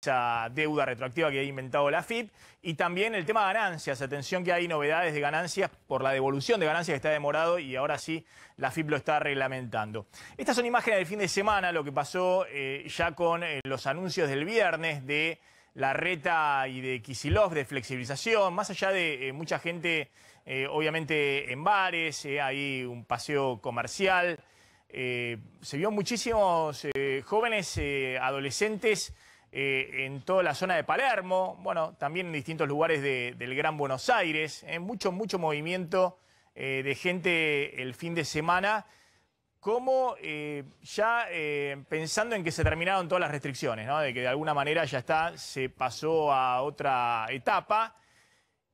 esa deuda retroactiva que ha inventado la AFIP, y también el tema de ganancias. Atención que hay novedades de ganancias por la devolución de ganancias que está demorado y ahora sí la AFIP lo está reglamentando. Estas son imágenes del fin de semana, lo que pasó ya con los anuncios del viernes de Larreta y de Kicillof de flexibilización, más allá de mucha gente, obviamente en bares, hay un paseo comercial. Se vio muchísimos jóvenes, adolescentes en toda la zona de Palermo, bueno, también en distintos lugares del Gran Buenos Aires, mucho movimiento de gente el fin de semana, como ya pensando en que se terminaron todas las restricciones, ¿no? De que de alguna manera ya está, se pasó a otra etapa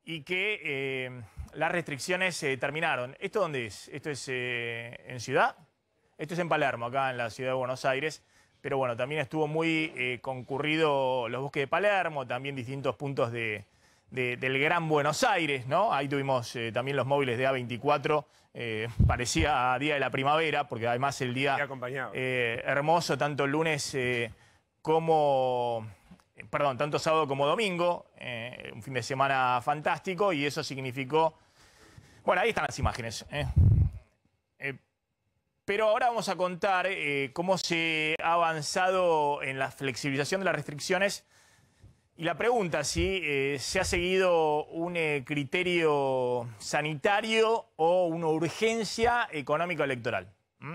y que las restricciones terminaron. ¿Esto dónde es? ¿Esto es en Ciudad? Esto es en Palermo, acá en la ciudad de Buenos Aires, pero bueno, también estuvo muy concurrido los bosques de Palermo, también distintos puntos del Gran Buenos Aires, ¿no? Ahí tuvimos también los móviles de A24, parecía Día de la Primavera, porque además el día hermoso, tanto el lunes tanto sábado como domingo, un fin de semana fantástico, y eso significó... Bueno, ahí están las imágenes, pero ahora vamos a contar cómo se ha avanzado en la flexibilización de las restricciones y la pregunta si se ha seguido un criterio sanitario o una urgencia económico-electoral.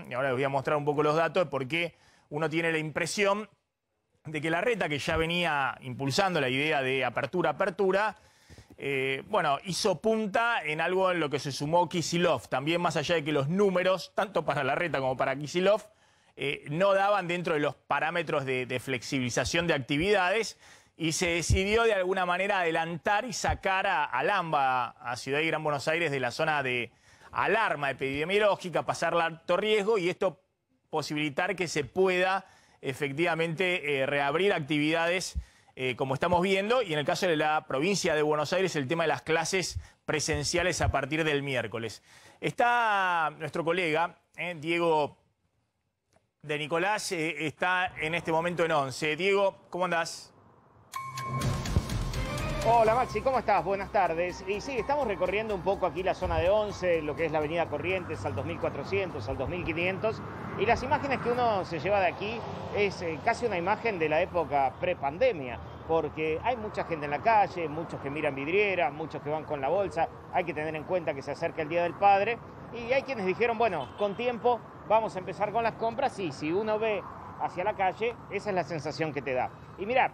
Y ahora les voy a mostrar un poco los datos porque uno tiene la impresión de que Larreta, que ya venía impulsando la idea de apertura, bueno, hizo punta en algo en lo que se sumó Kicillof. También más allá de que los números, tanto para Larreta como para Kicillof, no daban dentro de los parámetros de flexibilización de actividades y se decidió de alguna manera adelantar y sacar al AMBA, a Ciudad y Gran Buenos Aires, de la zona de alarma epidemiológica, pasarla a alto riesgo y esto posibilitar que se pueda efectivamente reabrir actividades como estamos viendo, y en el caso de la provincia de Buenos Aires, el tema de las clases presenciales a partir del miércoles. Está nuestro colega, Diego de Nicolás, está en este momento en ONCE. Diego, ¿cómo andás? Hola Maxi, ¿cómo estás? Buenas tardes. Y sí, estamos recorriendo un poco aquí la zona de ONCE, lo que es la avenida Corrientes, al 2400, al 2500. Y las imágenes que uno se lleva de aquí es casi una imagen de la época prepandemia, porque hay mucha gente en la calle, muchos que miran vidrieras, muchos que van con la bolsa. Hay que tener en cuenta que se acerca el Día del Padre. Y hay quienes dijeron, bueno, con tiempo vamos a empezar con las compras. Y si uno ve hacia la calle, esa es la sensación que te da. Y mirá,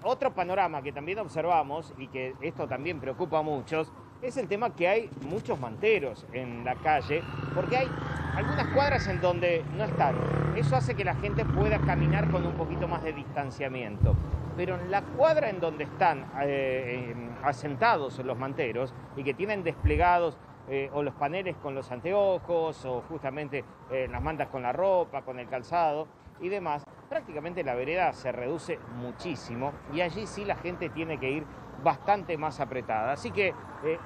otro panorama que también observamos y que esto también preocupa a muchos es el tema que hay muchos manteros en la calle, porque hay algunas cuadras en donde no están. Eso hace que la gente pueda caminar con un poquito más de distanciamiento. Pero en la cuadra en donde están asentados los manteros y que tienen desplegados o los paneles con los anteojos o justamente las mantas con la ropa, con el calzado y demás, prácticamente la vereda se reduce muchísimo y allí sí la gente tiene que ir bastante más apretada. Así que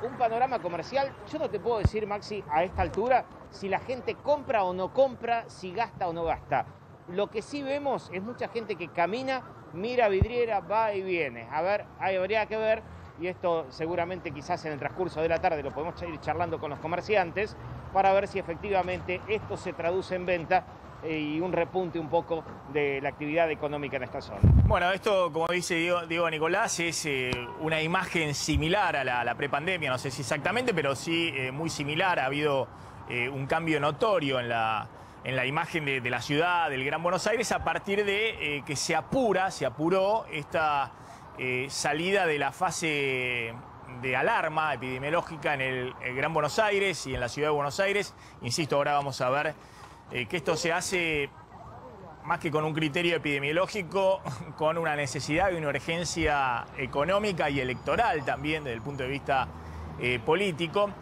un panorama comercial, yo no te puedo decir, Maxi, a esta altura, si la gente compra o no compra, si gasta o no gasta. Lo que sí vemos es mucha gente que camina, mira vidriera, va y viene. A ver, habría que ver, y esto seguramente quizás en el transcurso de la tarde lo podemos ir charlando con los comerciantes, para ver si efectivamente esto se traduce en venta y un repunte un poco de la actividad económica en esta zona. Bueno, esto, como dice Diego Nicolás, es una imagen similar a la prepandemia, no sé si exactamente, pero sí muy similar. Ha habido un cambio notorio en la imagen de la ciudad, del Gran Buenos Aires, a partir de que se apuró esta salida de la fase de alarma epidemiológica en el Gran Buenos Aires y en la ciudad de Buenos Aires. Insisto, ahora vamos a ver que esto se hace más que con un criterio epidemiológico, con una necesidad y una urgencia económica y electoral también desde el punto de vista político.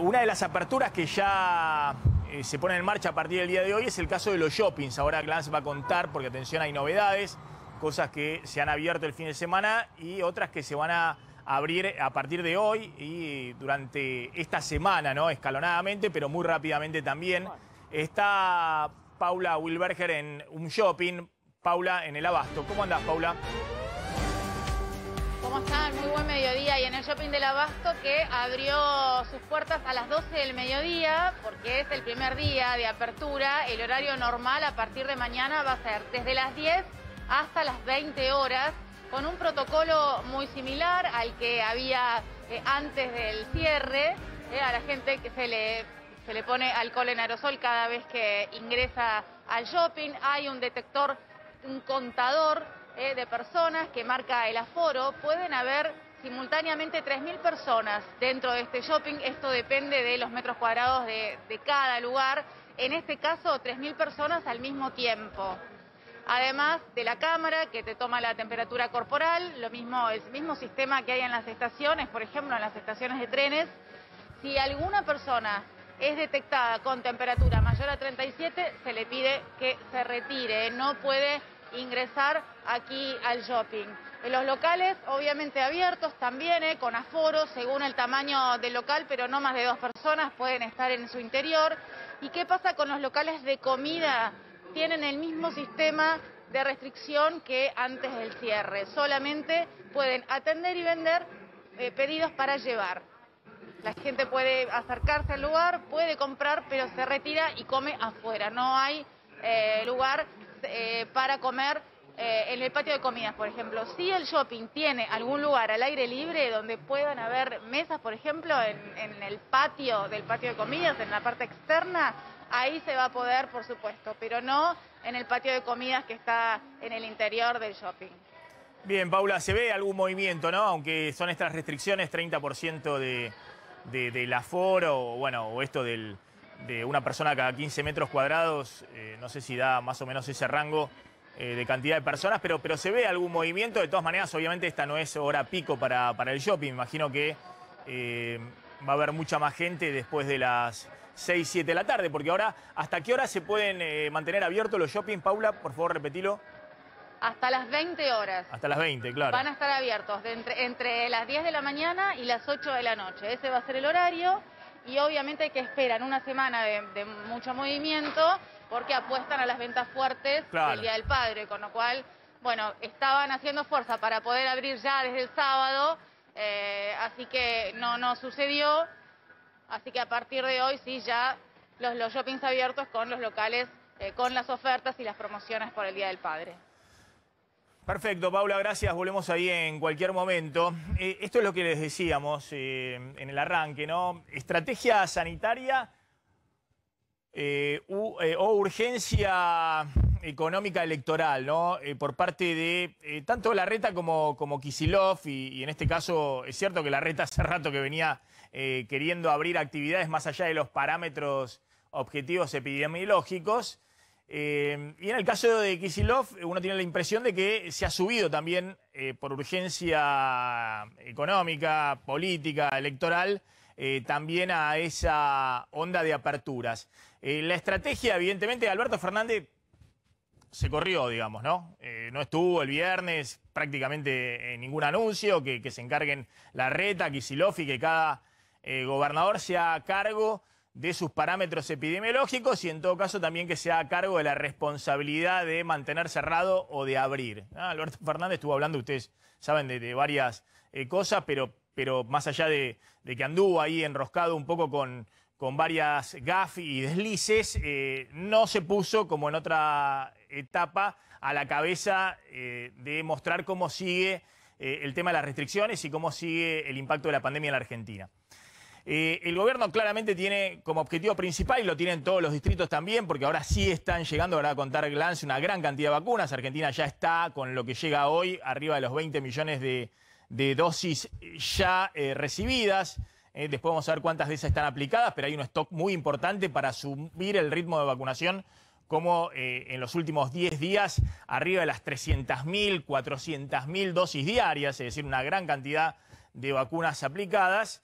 Una de las aperturas que ya se pone en marcha a partir del día de hoy es el caso de los shoppings. Ahora Glance va a contar, porque atención, hay novedades, cosas que se han abierto el fin de semana y otras que se van a abrir a partir de hoy y durante esta semana, ¿no? Escalonadamente, pero muy rápidamente también. Está Paula Wilberger en un shopping. Paula, en el Abasto. ¿Cómo andás, Paula? ¿Cómo están? Muy buen mediodía. Y en el Shopping del Abasto, que abrió sus puertas a las 12 del mediodía, porque es el primer día de apertura. El horario normal a partir de mañana va a ser desde las 10 hasta las 20 horas, con un protocolo muy similar al que había antes del cierre. A la gente que se le pone alcohol en aerosol cada vez que ingresa al shopping. Hay un detector, un contador de personas que marca el aforo. Pueden haber simultáneamente 3.000 personas dentro de este shopping. Esto depende de los metros cuadrados de cada lugar. En este caso, 3.000 personas al mismo tiempo. Además de la cámara que te toma la temperatura corporal, el mismo sistema que hay en las estaciones, por ejemplo, en las estaciones de trenes. Si alguna persona es detectada con temperatura mayor a 37, se le pide que se retire. No puede ingresar aquí al shopping. En los locales, obviamente abiertos también, con aforo según el tamaño del local, pero no más de 2 personas pueden estar en su interior. ¿Y qué pasa con los locales de comida? Tienen el mismo sistema de restricción que antes del cierre. Solamente pueden atender y vender pedidos para llevar. La gente puede acercarse al lugar, puede comprar, pero se retira y come afuera. No hay lugar para comer en el patio de comidas, por ejemplo. Si el shopping tiene algún lugar al aire libre donde puedan haber mesas, por ejemplo, en el patio del patio de comidas, en la parte externa, ahí se va a poder, por supuesto, pero no en el patio de comidas que está en el interior del shopping. Bien, Paula, ¿se ve algún movimiento, no? Aunque son estas restricciones, 30% del aforo, o esto de una persona cada 15 metros cuadrados, no sé si da más o menos ese rango de cantidad de personas, pero se ve algún movimiento. De todas maneras, obviamente esta no es hora pico para el shopping. Imagino que va a haber mucha más gente después de las 6, 7 de la tarde, porque ahora, ¿hasta qué hora se pueden mantener abiertos los shoppings, Paula? Por favor, repetilo. Hasta las 20 horas. Hasta las 20, claro. Van a estar abiertos entre las 10 de la mañana y las 8 de la noche. Ese va a ser el horario y obviamente hay que esperar una semana de mucho movimiento porque apuestan a las ventas fuertes del Día del Padre, con lo cual, bueno, estaban haciendo fuerza para poder abrir ya desde el sábado, así que no sucedió. Así que a partir de hoy sí ya los shoppings abiertos con los locales, con las ofertas y las promociones por el Día del Padre. Perfecto, Paula, gracias. Volvemos ahí en cualquier momento. Esto es lo que les decíamos en el arranque, ¿no? Estrategia sanitaria o urgencia económica electoral, ¿no? Por parte de tanto Larreta como Kicillof, y en este caso es cierto que Larreta hace rato que venía queriendo abrir actividades más allá de los parámetros objetivos epidemiológicos. Y en el caso de Kicillof, uno tiene la impresión de que se ha subido también por urgencia económica, política, electoral, también a esa onda de aperturas. La estrategia, evidentemente, de Alberto Fernández se corrió, digamos, ¿no? No estuvo el viernes prácticamente en ningún anuncio, que se encarguen Larreta, Kicillof y que cada gobernador se haga cargo de sus parámetros epidemiológicos y en todo caso también que se haga cargo de la responsabilidad de mantener cerrado o de abrir. Alberto Fernández estuvo hablando, ustedes saben, de varias cosas, pero más allá de que anduvo ahí enroscado un poco con varias gaf y deslices, no se puso, como en otra etapa, a la cabeza de mostrar cómo sigue el tema de las restricciones y cómo sigue el impacto de la pandemia en la Argentina. El gobierno claramente tiene como objetivo principal, y lo tienen todos los distritos también, porque ahora sí están llegando, ahora a contar Glance, una gran cantidad de vacunas. Argentina ya está, con lo que llega hoy, arriba de los 20 millones de dosis ya recibidas. Después vamos a ver cuántas de esas están aplicadas, pero hay un stock muy importante para subir el ritmo de vacunación, como en los últimos 10 días, arriba de las 300.000, 400.000 dosis diarias, es decir, una gran cantidad de vacunas aplicadas.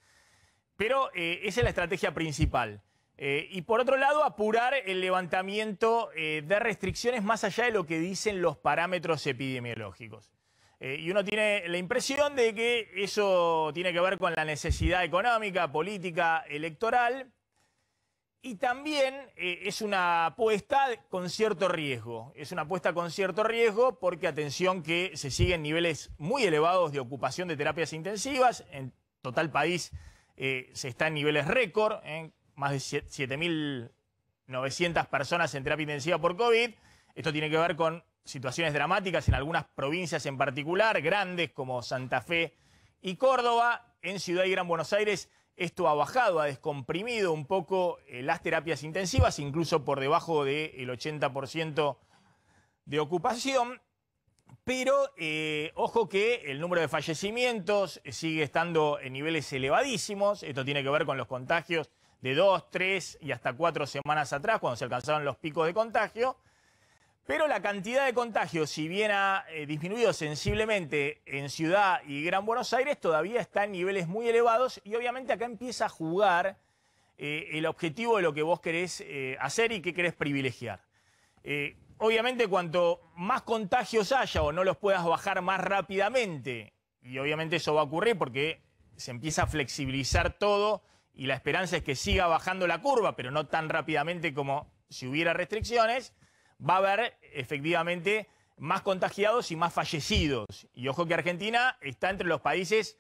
Pero esa es la estrategia principal. Y por otro lado, apurar el levantamiento de restricciones más allá de lo que dicen los parámetros epidemiológicos. Y uno tiene la impresión de que eso tiene que ver con la necesidad económica, política, electoral. Y también es una apuesta con cierto riesgo. Es una apuesta con cierto riesgo porque, atención, que se siguen niveles muy elevados de ocupación de terapias intensivas. En total país se está en niveles récord, más de 7.900 personas en terapia intensiva por COVID. Esto tiene que ver con situaciones dramáticas en algunas provincias en particular, grandes como Santa Fe y Córdoba. En Ciudad y Gran Buenos Aires esto ha bajado, ha descomprimido un poco las terapias intensivas, incluso por debajo del 80% de ocupación. Pero ojo que el número de fallecimientos sigue estando en niveles elevadísimos. Esto tiene que ver con los contagios de 2, 3 y hasta 4 semanas atrás, cuando se alcanzaron los picos de contagio. Pero la cantidad de contagios, si bien ha disminuido sensiblemente en Ciudad y Gran Buenos Aires, todavía está en niveles muy elevados y obviamente acá empieza a jugar el objetivo de lo que vos querés hacer y qué querés privilegiar. Obviamente cuanto más contagios haya o no los puedas bajar más rápidamente, y obviamente eso va a ocurrir porque se empieza a flexibilizar todo y la esperanza es que siga bajando la curva, pero no tan rápidamente como si hubiera restricciones, va a haber efectivamente más contagiados y más fallecidos. Y ojo que Argentina está entre los países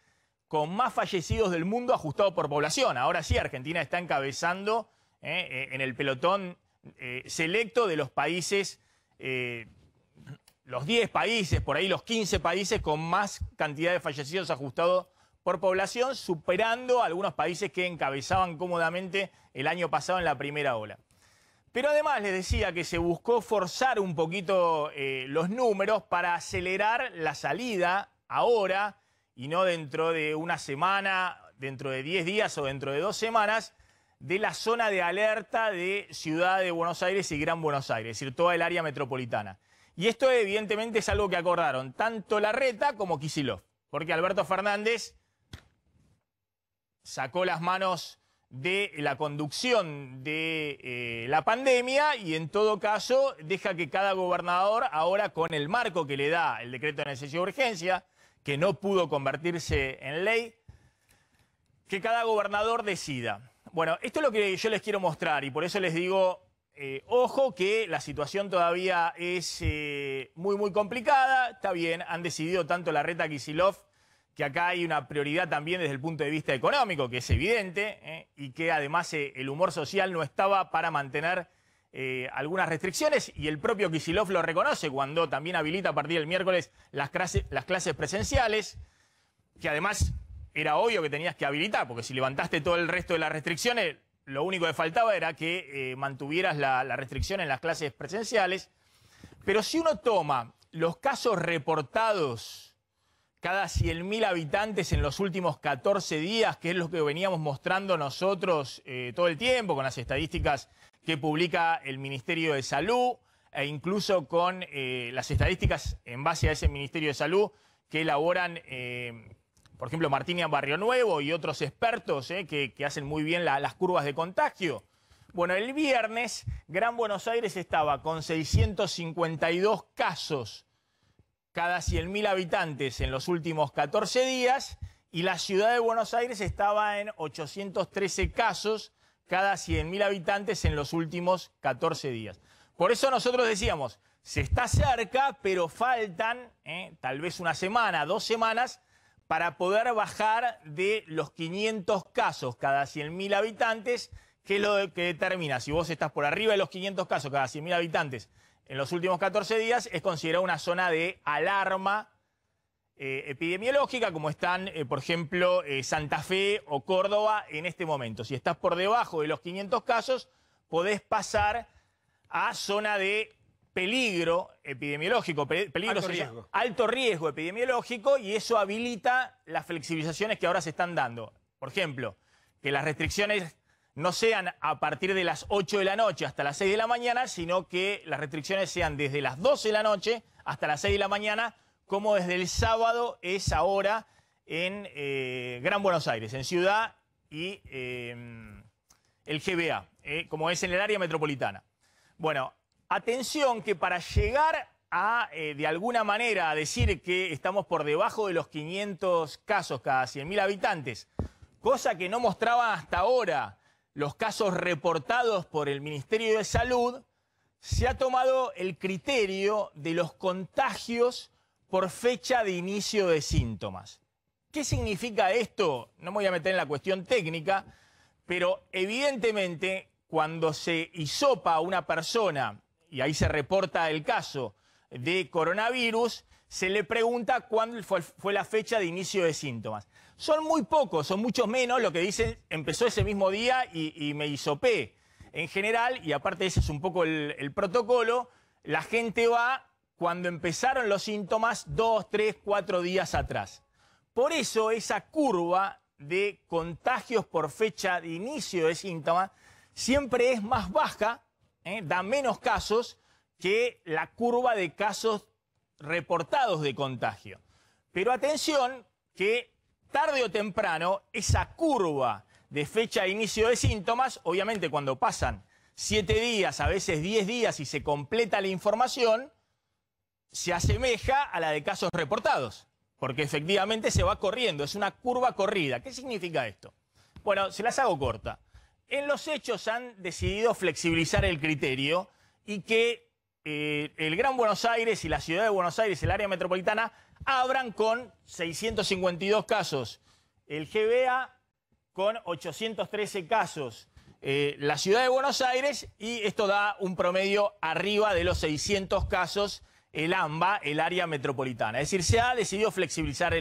con más fallecidos del mundo ajustado por población. Ahora sí, Argentina está encabezando en el pelotón selecto de los países, los 10 países, por ahí los 15 países con más cantidad de fallecidos ajustados por población, superando a algunos países que encabezaban cómodamente el año pasado en la primera ola. Pero además les decía que se buscó forzar un poquito los números para acelerar la salida ahora y no dentro de una semana, dentro de 10 días o dentro de 2 semanas, de la zona de alerta de Ciudad de Buenos Aires y Gran Buenos Aires, es decir, toda el área metropolitana. Y esto evidentemente es algo que acordaron tanto Larreta como Kicillof, porque Alberto Fernández sacó las manos de la conducción de la pandemia y en todo caso deja que cada gobernador ahora, con el marco que le da el decreto de necesidad de urgencia, que no pudo convertirse en ley, que cada gobernador decida. Bueno, esto es lo que yo les quiero mostrar y por eso les digo, ojo que la situación todavía es muy complicada. Está bien, han decidido tanto Larreta como Kicillof que acá hay una prioridad también desde el punto de vista económico, que es evidente, y que además el humor social no estaba para mantener algunas restricciones, y el propio Kicillof lo reconoce cuando también habilita a partir del miércoles las clases presenciales, que además era obvio que tenías que habilitar, porque si levantaste todo el resto de las restricciones, lo único que faltaba era que mantuvieras la restricción en las clases presenciales. Pero si uno toma los casos reportados cada 100.000 habitantes en los últimos 14 días, que es lo que veníamos mostrando nosotros todo el tiempo, con las estadísticas que publica el Ministerio de Salud, e incluso con las estadísticas en base a ese Ministerio de Salud que elaboran, por ejemplo, Martín Barrio Nuevo y otros expertos que hacen muy bien las curvas de contagio. Bueno, el viernes Gran Buenos Aires estaba con 652 casos cada 100.000 habitantes en los últimos 14 días y la Ciudad de Buenos Aires estaba en 813 casos cada 100.000 habitantes en los últimos 14 días. Por eso nosotros decíamos, se está cerca, pero faltan tal vez una semana, 2 semanas, para poder bajar de los 500 casos cada 100.000 habitantes, que es lo que determina si vos estás por arriba de los 500 casos cada 100.000 habitantes en los últimos 14 días, es considerada una zona de alarma epidemiológica, como están, por ejemplo, Santa Fe o Córdoba en este momento. Si estás por debajo de los 500 casos, podés pasar a zona de peligro epidemiológico, alto riesgo epidemiológico, y eso habilita las flexibilizaciones que ahora se están dando. Por ejemplo, que las restricciones no sean a partir de las 8 de la noche hasta las 6 de la mañana, sino que las restricciones sean desde las 12 de la noche hasta las 6 de la mañana, como desde el sábado es ahora en Gran Buenos Aires, en Ciudad y el GBA, como es en el área metropolitana. Bueno, atención que para llegar a, de alguna manera, a decir que estamos por debajo de los 500 casos cada 100.000 habitantes, cosa que no mostraban hasta ahora los casos reportados por el Ministerio de Salud, se ha tomado el criterio de los contagios por fecha de inicio de síntomas. ¿Qué significa esto? No me voy a meter en la cuestión técnica, pero evidentemente cuando se hisopa a una persona, y ahí se reporta el caso de coronavirus, se le pregunta cuándo fue la fecha de inicio de síntomas. Son muy pocos, son muchos menos, lo que dicen empezó ese mismo día y me hisopé. En general, y aparte ese es un poco el protocolo, la gente va cuando empezaron los síntomas 2, 3, 4 días atrás. Por eso esa curva de contagios por fecha de inicio de síntomas siempre es más baja, da menos casos que la curva de casos reportados de contagio. Pero atención que tarde o temprano esa curva de fecha de inicio de síntomas, obviamente cuando pasan 7 días, a veces 10 días y se completa la información, se asemeja a la de casos reportados, porque efectivamente se va corriendo, es una curva corrida. ¿Qué significa esto? Bueno, se las hago corta. En los hechos han decidido flexibilizar el criterio y que el Gran Buenos Aires y la Ciudad de Buenos Aires, el área metropolitana, abran con 652 casos. El GBA con 813 casos. La Ciudad de Buenos Aires, y esto da un promedio arriba de los 600 casos el AMBA, el área metropolitana. Es decir, se ha decidido flexibilizar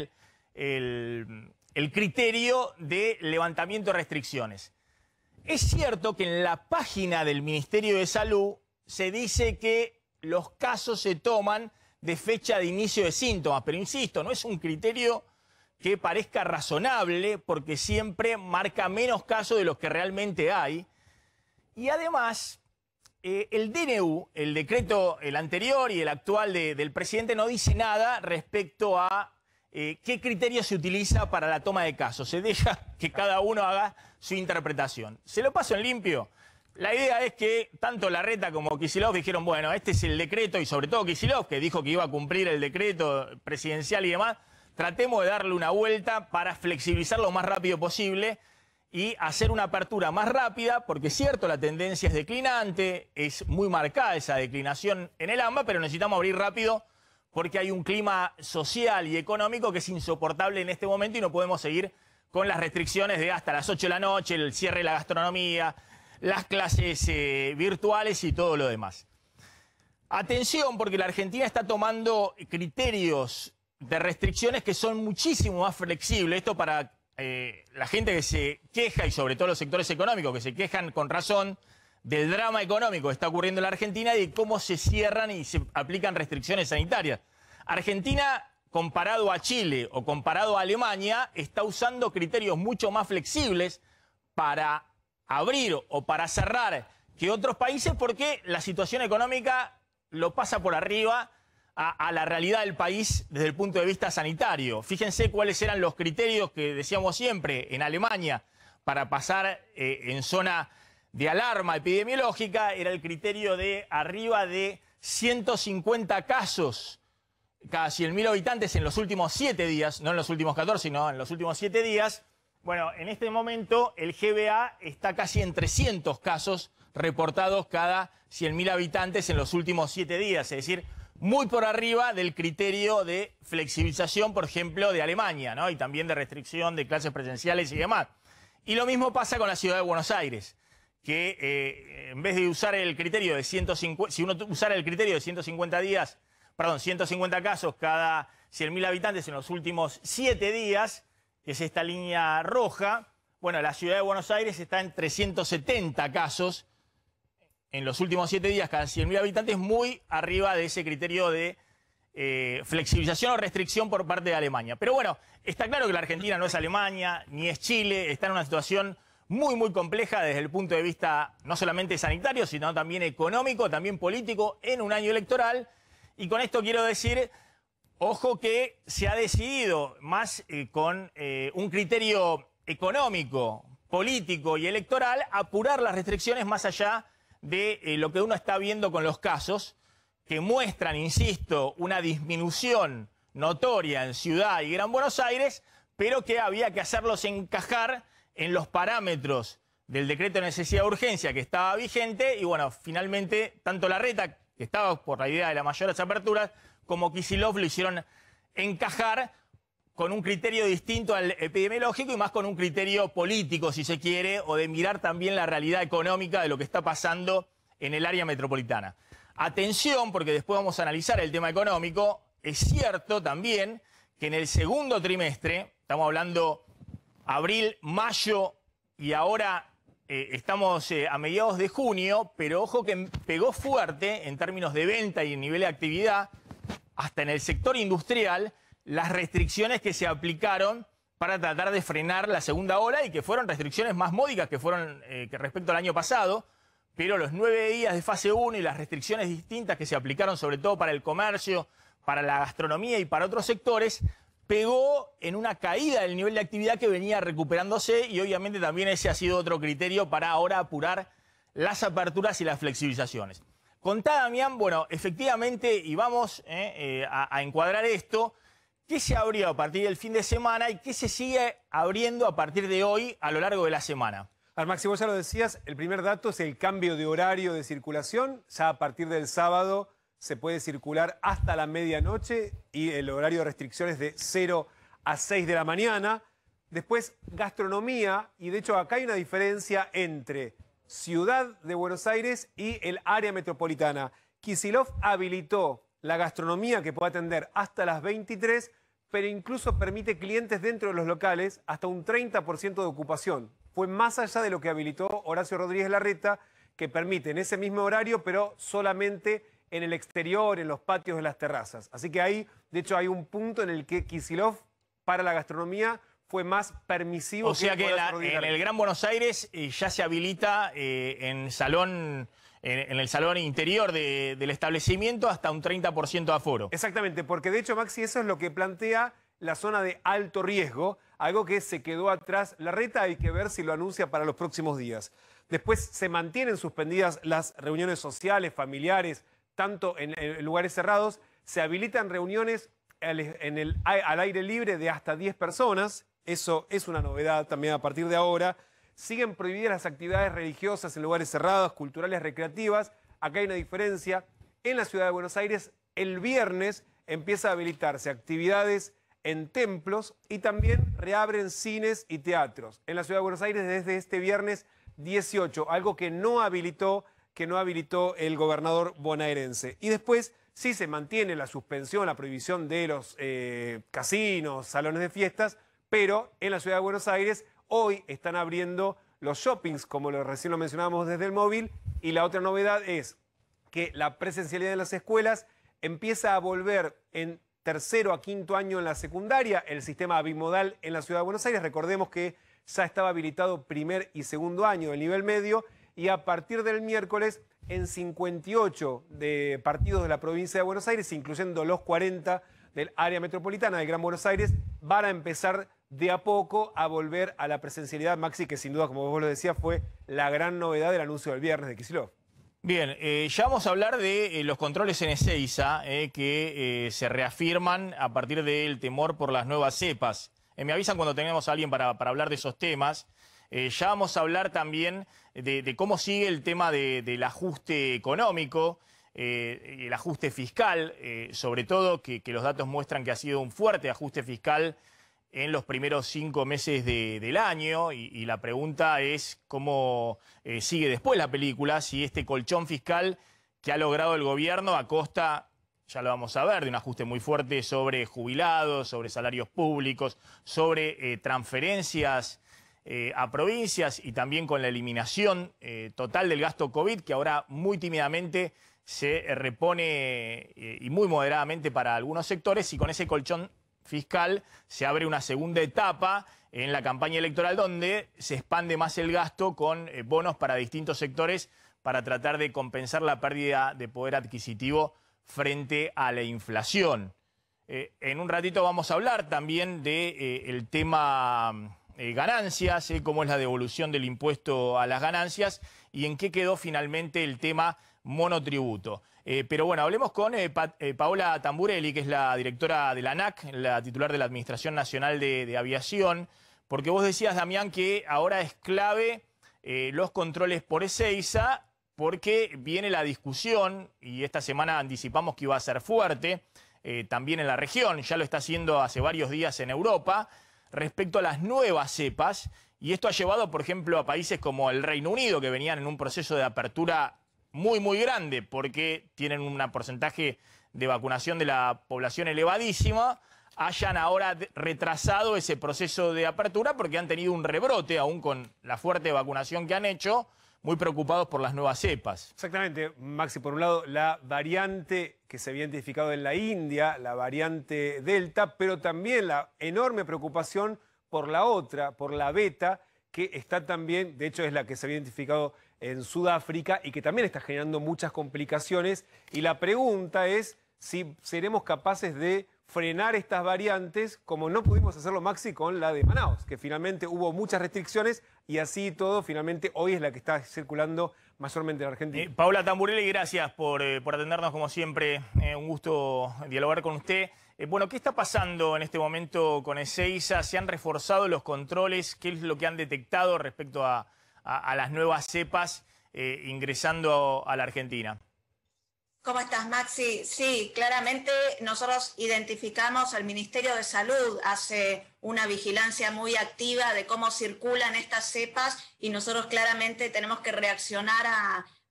el criterio de levantamiento de restricciones. Es cierto que en la página del Ministerio de Salud se dice que los casos se toman de fecha de inicio de síntomas, pero insisto, no es un criterio que parezca razonable porque siempre marca menos casos de los que realmente hay. Y además, el DNU, el decreto, el anterior y el actual del presidente, no dice nada respecto a qué criterio se utiliza para la toma de casos. Se deja que cada uno haga su interpretación. Se lo paso en limpio. La idea es que tanto Larreta como Kicillof dijeron, bueno, este es el decreto, y sobre todo Kicillof, que dijo que iba a cumplir el decreto presidencial y demás, tratemos de darle una vuelta para flexibilizar lo más rápido posible y hacer una apertura más rápida, porque es cierto, la tendencia es declinante, es muy marcada esa declinación en el AMBA, pero necesitamos abrir rápido porque hay un clima social y económico que es insoportable en este momento y no podemos seguir con las restricciones de hasta las 8 de la noche, el cierre de la gastronomía, las clases virtuales y todo lo demás. Atención, porque la Argentina está tomando criterios de restricciones que son muchísimo más flexibles. Esto para la gente que se queja, y sobre todo los sectores económicos, que se quejan con razón del drama económico que está ocurriendo en la Argentina y de cómo se cierran y se aplican restricciones sanitarias. Argentina, comparado a Chile o comparado a Alemania, está usando criterios mucho más flexibles para abrir o para cerrar que otros países, porque la situación económica lo pasa por arriba a la realidad del país desde el punto de vista sanitario. Fíjense cuáles eran los criterios que decíamos siempre en Alemania para pasar en zona de alarma epidemiológica. Era el criterio de arriba de 150 casos cada 100.000 habitantes en los últimos 7 días, no en los últimos 14, sino en los últimos 7 días. Bueno, en este momento el GBA está casi en 300 casos reportados cada 100.000 habitantes en los últimos 7 días, es decir, muy por arriba del criterio de flexibilización, por ejemplo, de Alemania, ¿no? Y también de restricción de clases presenciales y demás. Y lo mismo pasa con la Ciudad de Buenos Aires, que en vez de usar el criterio de 150, si uno usara el criterio de 150 casos cada 100.000 habitantes en los últimos 7 días, que es esta línea roja, bueno, la Ciudad de Buenos Aires está en 370 casos en los últimos 7 días cada 100.000 habitantes, muy arriba de ese criterio de flexibilización o restricción por parte de Alemania. Pero bueno, está claro que la Argentina no es Alemania, ni es Chile, está en una situación muy, muy compleja desde el punto de vista no solamente sanitario, sino también económico, también político, en un año electoral. Y con esto quiero decir, ojo que se ha decidido más con un criterio económico, político y electoral, apurar las restricciones más allá de lo que uno está viendo con los casos, que muestran, insisto, una disminución notoria en Ciudad y Gran Buenos Aires, pero que había que hacerlos encajar en los parámetros del decreto de necesidad de urgencia que estaba vigente y bueno, finalmente tanto Larreta, que estaba por la idea de las mayores aperturas, como Kicillof lo hicieron encajar con un criterio distinto al epidemiológico y más con un criterio político, si se quiere, o de mirar también la realidad económica de lo que está pasando en el área metropolitana. Atención, porque después vamos a analizar el tema económico. Es cierto también que en el segundo trimestre, estamos hablando abril, mayo y ahora estamos a mediados de junio, pero ojo que pegó fuerte en términos de venta y nivel de actividad, hasta en el sector industrial, las restricciones que se aplicaron para tratar de frenar la segunda ola y que fueron restricciones más módicas que respecto al año pasado, pero los 9 días de fase 1 y las restricciones distintas que se aplicaron sobre todo para el comercio, para la gastronomía y para otros sectores, pegó en una caída del nivel de actividad que venía recuperándose y obviamente también ese ha sido otro criterio para ahora apurar las aperturas y las flexibilizaciones. Contá, Damián, bueno, efectivamente, y vamos a encuadrar esto, ¿qué se abrió a partir del fin de semana y qué se sigue abriendo a partir de hoy a lo largo de la semana? Maxi, vos ya lo decías, el primer dato es el cambio de horario de circulación. Ya a partir del sábado se puede circular hasta la medianoche y el horario de restricción es de 0 a 6 de la mañana. Después, gastronomía, y de hecho acá hay una diferencia entre Ciudad de Buenos Aires y el área metropolitana. Kicillof habilitó la gastronomía que puede atender hasta las 23, pero incluso permite clientes dentro de los locales hasta un 30% de ocupación. Fue más allá de lo que habilitó Horacio Rodríguez Larreta, que permite en ese mismo horario, pero solamente en el exterior, en los patios de las terrazas. Así que ahí, de hecho, hay un punto en el que Kicillof, para la gastronomía, fue más permisivo. O sea que en el Gran Buenos Aires ya se habilita en el salón interior del establecimiento hasta un 30% de aforo. Exactamente, porque de hecho, Maxi, eso es lo que plantea la zona de alto riesgo, algo que se quedó atrás. Larreta hay que ver si lo anuncia para los próximos días. Después se mantienen suspendidas las reuniones sociales, familiares, tanto en lugares cerrados. Se habilitan reuniones al aire libre de hasta 10 personas. Eso es una novedad también a partir de ahora. Siguen prohibidas las actividades religiosas en lugares cerrados, culturales, recreativas. Acá hay una diferencia. En la ciudad de Buenos Aires, el viernes empieza a habilitarse actividades en templos y también reabren cines y teatros. En la ciudad de Buenos Aires desde este viernes 18, algo que no habilitó el gobernador bonaerense. Y después sí se mantiene la suspensión, la prohibición de los casinos, salones de fiestas, pero en la ciudad de Buenos Aires hoy están abriendo los shoppings, como recién lo mencionábamos desde el móvil, y la otra novedad es que la presencialidad de las escuelas empieza a volver en tercero a quinto año en la secundaria, el sistema bimodal en la ciudad de Buenos Aires. Recordemos que ya estaba habilitado primer y segundo año del nivel medio, y a partir del miércoles en 58 de partidos de la provincia de Buenos Aires, incluyendo los 40 del área metropolitana del Gran Buenos Aires, van a empezar de a poco a volver a la presencialidad, Maxi, que sin duda, como vos lo decías, fue la gran novedad del anuncio del viernes de Kicillof. Bien, ya vamos a hablar de los controles en Ezeiza, que se reafirman a partir del temor por las nuevas cepas. Me avisan cuando tengamos a alguien para hablar de esos temas. Ya vamos a hablar también de cómo sigue el tema del ajuste económico, el ajuste fiscal, sobre todo que los datos muestran que ha sido un fuerte ajuste fiscal en los primeros 5 meses del año, y la pregunta es cómo sigue después la película, si este colchón fiscal que ha logrado el gobierno a costa, ya lo vamos a ver, de un ajuste muy fuerte sobre jubilados, sobre salarios públicos, sobre transferencias a provincias y también con la eliminación total del gasto COVID, que ahora muy tímidamente se repone y muy moderadamente para algunos sectores, y con ese colchón fiscal se abre una segunda etapa en la campaña electoral donde se expande más el gasto con bonos para distintos sectores para tratar de compensar la pérdida de poder adquisitivo frente a la inflación. En un ratito vamos a hablar también del tema ganancias, cómo es la devolución del impuesto a las ganancias y en qué quedó finalmente el tema monotributo. Pero bueno, hablemos con Paola Tamburelli, que es la directora de la ANAC, la titular de la Administración Nacional de Aviación, porque vos decías, Damián, que ahora es clave los controles por Ezeiza, porque viene la discusión, y esta semana anticipamos que iba a ser fuerte, también en la región, ya lo está haciendo hace varios días en Europa, respecto a las nuevas cepas, y esto ha llevado, por ejemplo, a países como el Reino Unido, que venían en un proceso de apertura muy grande, porque tienen un porcentaje de vacunación de la población elevadísima, hayan ahora retrasado ese proceso de apertura porque han tenido un rebrote, aún con la fuerte vacunación que han hecho, muy preocupados por las nuevas cepas. Exactamente, Maxi. Por un lado, la variante que se había identificado en la India, la variante Delta, pero también la enorme preocupación por la otra, por la Beta, que está también, de hecho es la que se había identificado en Sudáfrica y que también está generando muchas complicaciones. Y la pregunta es si seremos capaces de frenar estas variantes, como no pudimos hacerlo, Maxi, con la de Manaus, que finalmente hubo muchas restricciones y así todo, finalmente hoy es la que está circulando mayormente en Argentina. Paula Tamburelli, gracias por atendernos como siempre. Un gusto dialogar con usted. Bueno, ¿qué está pasando en este momento con Ezeiza? ¿Se han reforzado los controles? ¿Qué es lo que han detectado respecto a las nuevas cepas ingresando a la Argentina? ¿Cómo estás, Maxi? Sí, claramente nosotros identificamos, al Ministerio de Salud hace una vigilancia muy activa de cómo circulan estas cepas y nosotros claramente tenemos que reaccionar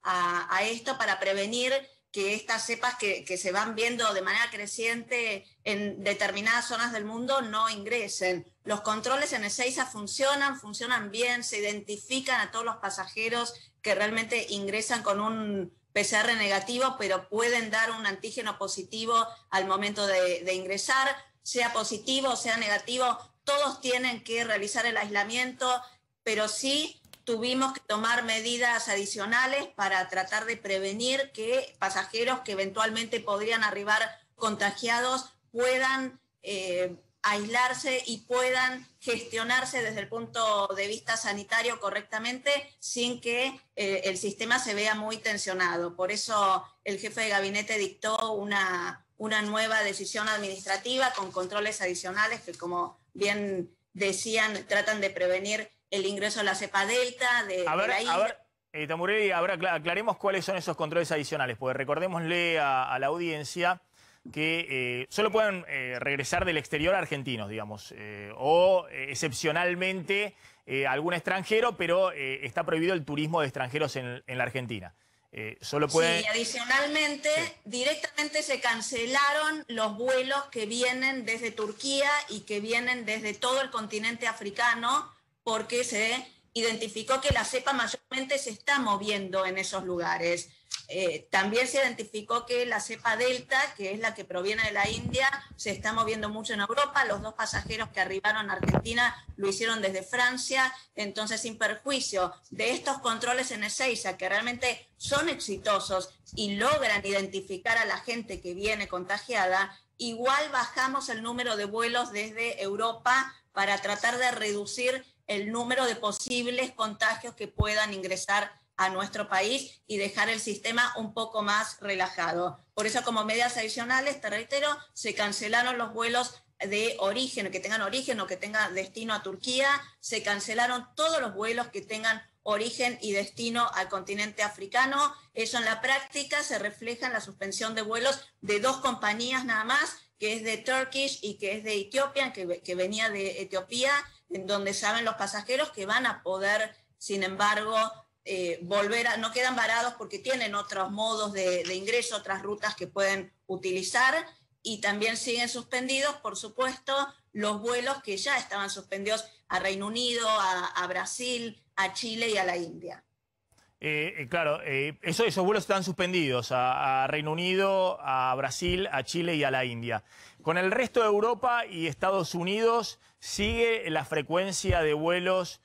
a esto para prevenir que estas cepas que se van viendo de manera creciente en determinadas zonas del mundo no ingresen. Los controles en Ezeiza funcionan bien, se identifican a todos los pasajeros que realmente ingresan con un PCR negativo, pero pueden dar un antígeno positivo al momento de ingresar, sea positivo o sea negativo, todos tienen que realizar el aislamiento, pero sí tuvimos que tomar medidas adicionales para tratar de prevenir que pasajeros que eventualmente podrían arribar contagiados puedan aislarse y puedan gestionarse desde el punto de vista sanitario correctamente sin que el sistema se vea muy tensionado. Por eso el jefe de gabinete dictó una nueva decisión administrativa con controles adicionales que, como bien decían, tratan de prevenir el ingreso de la cepa Delta de la isla. A ver, Tamburelli, ahora aclaremos cuáles son esos controles adicionales, porque recordémosle a la audiencia que solo pueden regresar del exterior argentinos, digamos, o excepcionalmente algún extranjero, pero está prohibido el turismo de extranjeros en la Argentina. Solo pueden... Sí, adicionalmente, directamente se cancelaron los vuelos que vienen desde Turquía y que vienen desde todo el continente africano, porque se identificó que la cepa mayormente se está moviendo en esos lugares. También se identificó que la cepa Delta, que es la que proviene de la India, se está moviendo mucho en Europa. Los 2 pasajeros que arribaron a Argentina lo hicieron desde Francia. Entonces, sin perjuicio de estos controles en Ezeiza, que realmente son exitosos y logran identificar a la gente que viene contagiada, igual bajamos el número de vuelos desde Europa para tratar de reducir el número de posibles contagios que puedan ingresar a nuestro país y dejar el sistema un poco más relajado. Por eso, como medidas adicionales, te reitero, se cancelaron los vuelos de origen, que tengan origen o que tengan destino a Turquía, se cancelaron todos los vuelos que tengan origen y destino al continente africano. Eso en la práctica se refleja en la suspensión de vuelos de 2 compañías nada más, que es de Turkish y que es de Ethiopian, que venía de Etiopía, en donde saben los pasajeros que van a poder, sin embargo, no quedan varados porque tienen otros modos de ingreso, otras rutas que pueden utilizar, y también siguen suspendidos, por supuesto, los vuelos que ya estaban suspendidos a Reino Unido, a Brasil, a Chile y a la India. Claro, esos vuelos están suspendidos a Reino Unido, a Brasil, a Chile y a la India. Con el resto de Europa y Estados Unidos sigue la frecuencia de vuelos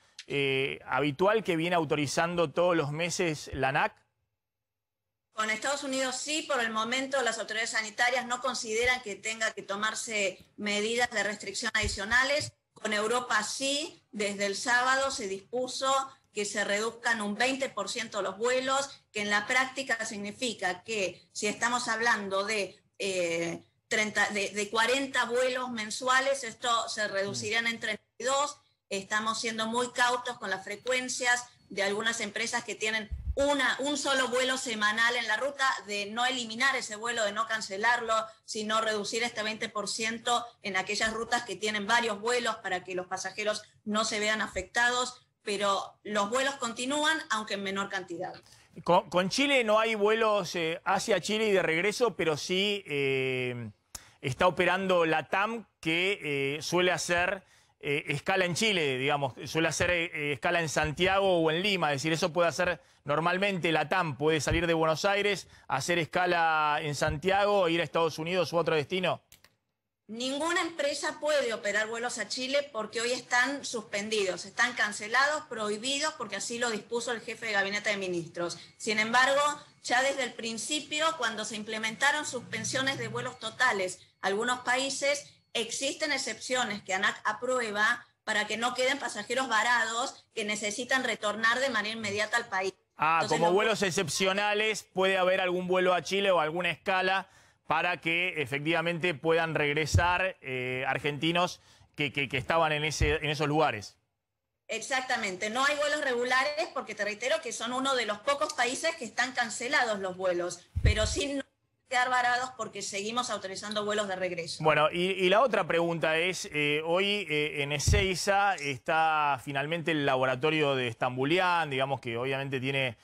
habitual que viene autorizando todos los meses la ANAC. Con Estados Unidos sí, por el momento las autoridades sanitarias no consideran que tenga que tomarse medidas de restricción adicionales. Con Europa sí, desde el sábado se dispuso que se reduzcan un 20% los vuelos, que en la práctica significa que si estamos hablando de 40 vuelos mensuales, esto se reducirían en 32. Estamos siendo muy cautos con las frecuencias, de algunas empresas que tienen un solo vuelo semanal en la ruta, de no eliminar ese vuelo, de no cancelarlo, sino reducir este 20% en aquellas rutas que tienen varios vuelos para que los pasajeros no se vean afectados, pero los vuelos continúan, aunque en menor cantidad. Con Chile no hay vuelos hacia Chile y de regreso, pero sí está operando LATAM, que suele hacer escala en Chile, digamos, suele hacer escala en Santiago o en Lima, es decir, eso puede hacer normalmente LATAM, puede salir de Buenos Aires, hacer escala en Santiago, ir a Estados Unidos u otro destino. Ninguna empresa puede operar vuelos a Chile porque hoy están suspendidos, están cancelados, prohibidos, porque así lo dispuso el jefe de Gabinete de Ministros. Sin embargo, ya desde el principio, cuando se implementaron suspensiones de vuelos totales a algunos países, existen excepciones que ANAC aprueba para que no queden pasajeros varados que necesitan retornar de manera inmediata al país. Entonces, como vuelos excepcionales, puede haber algún vuelo a Chile o alguna escala para que efectivamente puedan regresar argentinos que estaban en esos lugares. Exactamente, no hay vuelos regulares porque te reitero que son uno de los pocos países que están cancelados los vuelos, pero sin quedar varados porque seguimos autorizando vuelos de regreso. Bueno, y la otra pregunta es, hoy en Ezeiza está finalmente el laboratorio de Stambulian, digamos que obviamente tiene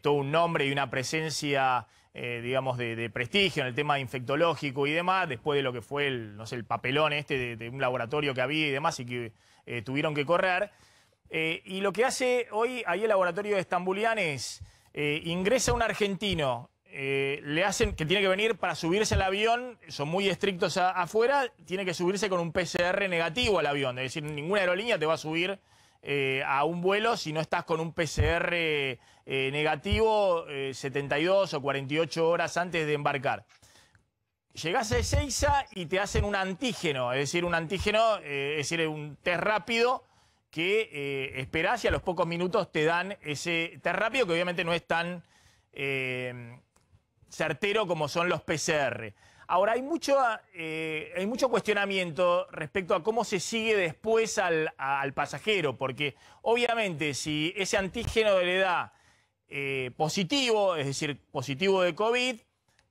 todo un nombre y una presencia, digamos, de prestigio en el tema infectológico y demás, después de lo que fue no sé, el papelón de un laboratorio que había y demás y que tuvieron que correr. Y lo que hace hoy ahí el laboratorio de Stambulian es, ingresa un argentino, le hacen que tiene que venir para subirse al avión, son muy estrictos afuera, tiene que subirse con un PCR negativo al avión, es decir, ninguna aerolínea te va a subir a un vuelo si no estás con un PCR negativo 72 o 48 horas antes de embarcar. Llegás a Ezeiza y te hacen un antígeno, es decir, un test rápido que esperás y a los pocos minutos te dan ese test rápido que obviamente no es tan certero como son los PCR. Ahora, hay mucho cuestionamiento respecto a cómo se sigue después al pasajero, porque obviamente si ese antígeno le da positivo, es decir, positivo de COVID,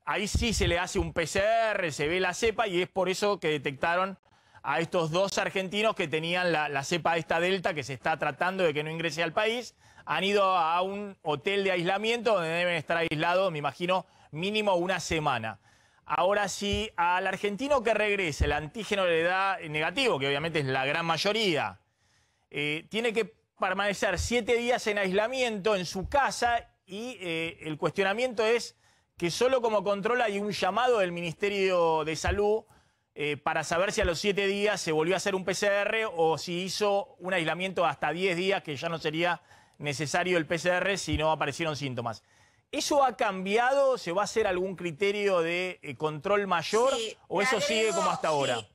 ahí sí se le hace un PCR, se ve la cepa y es por eso que detectaron a estos dos argentinos que tenían la cepa esta Delta que se está tratando de que no ingrese al país. Han ido a un hotel de aislamiento donde deben estar aislados, me imagino, mínimo una semana. Ahora, si al argentino que regrese el antígeno le da negativo, que obviamente es la gran mayoría, tiene que permanecer 7 días en aislamiento en su casa y el cuestionamiento es que solo como control hay un llamado del Ministerio de Salud para saber si a los 7 días se volvió a hacer un PCR o si hizo un aislamiento hasta 10 días, que ya no sería necesario el PCR si no aparecieron síntomas. ¿Eso ha cambiado? ¿Se va a hacer algún criterio de control mayor o eso sigue como hasta ahora? Sí.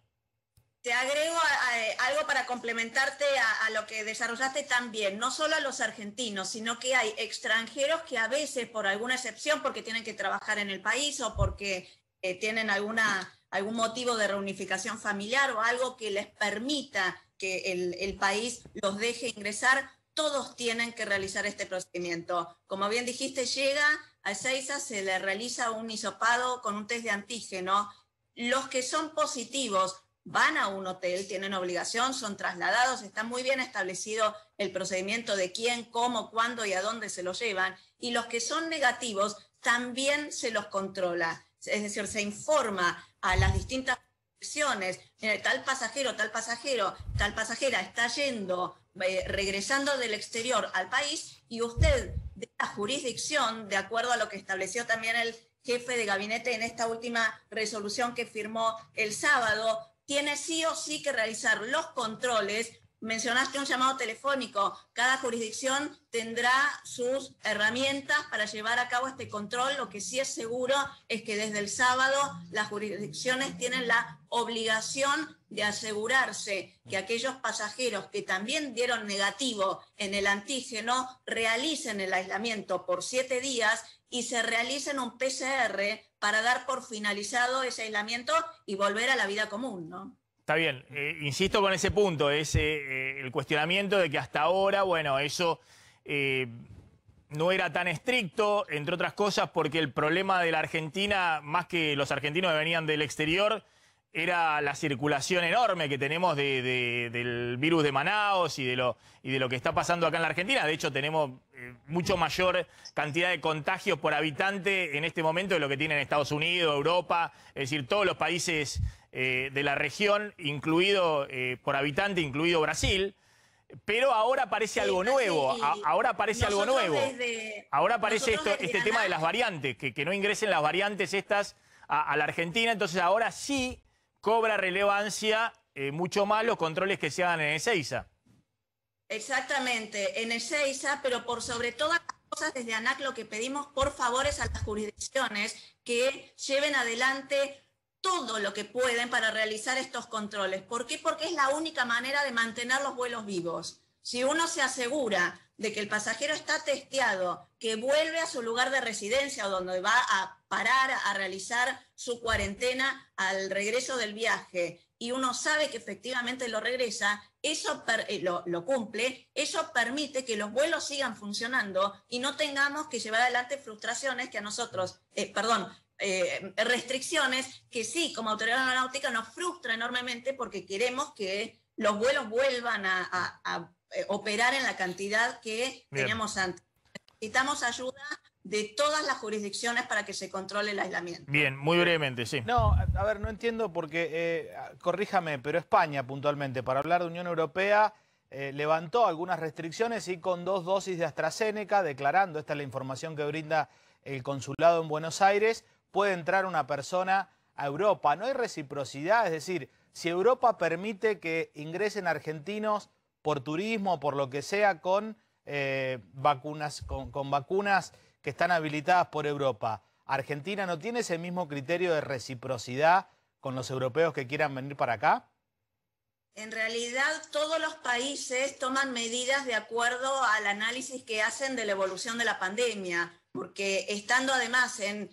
Te agrego algo para complementarte a lo que desarrollaste también. No solo a los argentinos, sino que hay extranjeros que a veces, por alguna excepción, porque tienen que trabajar en el país o porque tienen algún motivo de reunificación familiar o algo que les permita que el país los deje ingresar, todos tienen que realizar este procedimiento. Como bien dijiste, llega a Ezeiza, se le realiza un hisopado con un test de antígeno. Los que son positivos van a un hotel, tienen obligación, son trasladados, está muy bien establecido el procedimiento de quién, cómo, cuándo y a dónde se los llevan. Y los que son negativos también se los controla. Es decir, se informa a las distintas jurisdicciones, tal pasajero, tal pasajera está yendo, regresando del exterior al país y usted de la jurisdicción, de acuerdo a lo que estableció también el jefe de gabinete en esta última resolución que firmó el sábado, tiene sí o sí que realizar los controles. Mencionaste un llamado telefónico. Cada jurisdicción tendrá sus herramientas para llevar a cabo este control. Lo que sí es seguro es que desde el sábado las jurisdicciones tienen la obligación de asegurarse que aquellos pasajeros que también dieron negativo en el antígeno realicen el aislamiento por 7 días y se realicen un PCR para dar por finalizado ese aislamiento y volver a la vida común, ¿no? Está bien, insisto con ese punto, es el cuestionamiento de que hasta ahora, bueno, eso no era tan estricto, entre otras cosas porque el problema de la Argentina, más que los argentinos que venían del exterior, era la circulación enorme que tenemos del virus de Manaos y de lo que está pasando acá en la Argentina. De hecho, tenemos mucho mayor cantidad de contagios por habitante en este momento de lo que tienen Estados Unidos, Europa, es decir, todos los países de la región, incluido por habitante, incluido Brasil. Pero ahora aparece algo nuevo, ahora aparece algo nuevo. Ahora aparece este tema de las variantes, que no ingresen las variantes estas a la Argentina. Entonces ahora sí cobra relevancia mucho más los controles que se hagan en Ezeiza. Exactamente, en Ezeiza, pero por sobre todas las cosas desde ANAC lo que pedimos por favor es a las jurisdicciones que lleven adelante todo lo que pueden para realizar estos controles. ¿Por qué? Porque es la única manera de mantener los vuelos vivos. Si uno se asegura de que el pasajero está testeado, que vuelve a su lugar de residencia o donde va a parar a realizar su cuarentena al regreso del viaje, y uno sabe que efectivamente lo regresa, eso lo cumple, eso permite que los vuelos sigan funcionando y no tengamos que llevar adelante frustraciones que a nosotros, restricciones que sí, como autoridad aeronáutica nos frustra enormemente porque queremos que los vuelos vuelvan a operar en la cantidad que teníamos antes. Necesitamos ayuda de todas las jurisdicciones para que se controle el aislamiento. Bien, muy brevemente, sí. No, a ver, no entiendo porque, corríjame, pero España puntualmente, para hablar de Unión Europea, levantó algunas restricciones y con 2 dosis de AstraZeneca, declarando, esta es la información que brinda el consulado en Buenos Aires, puede entrar una persona a Europa. No hay reciprocidad, es decir, si Europa permite que ingresen argentinos por turismo, por lo que sea, con vacunas, con vacunas que están habilitadas por Europa, ¿Argentina no tiene ese mismo criterio de reciprocidad con los europeos que quieran venir para acá? En realidad, todos los países toman medidas de acuerdo al análisis que hacen de la evolución de la pandemia, porque estando además en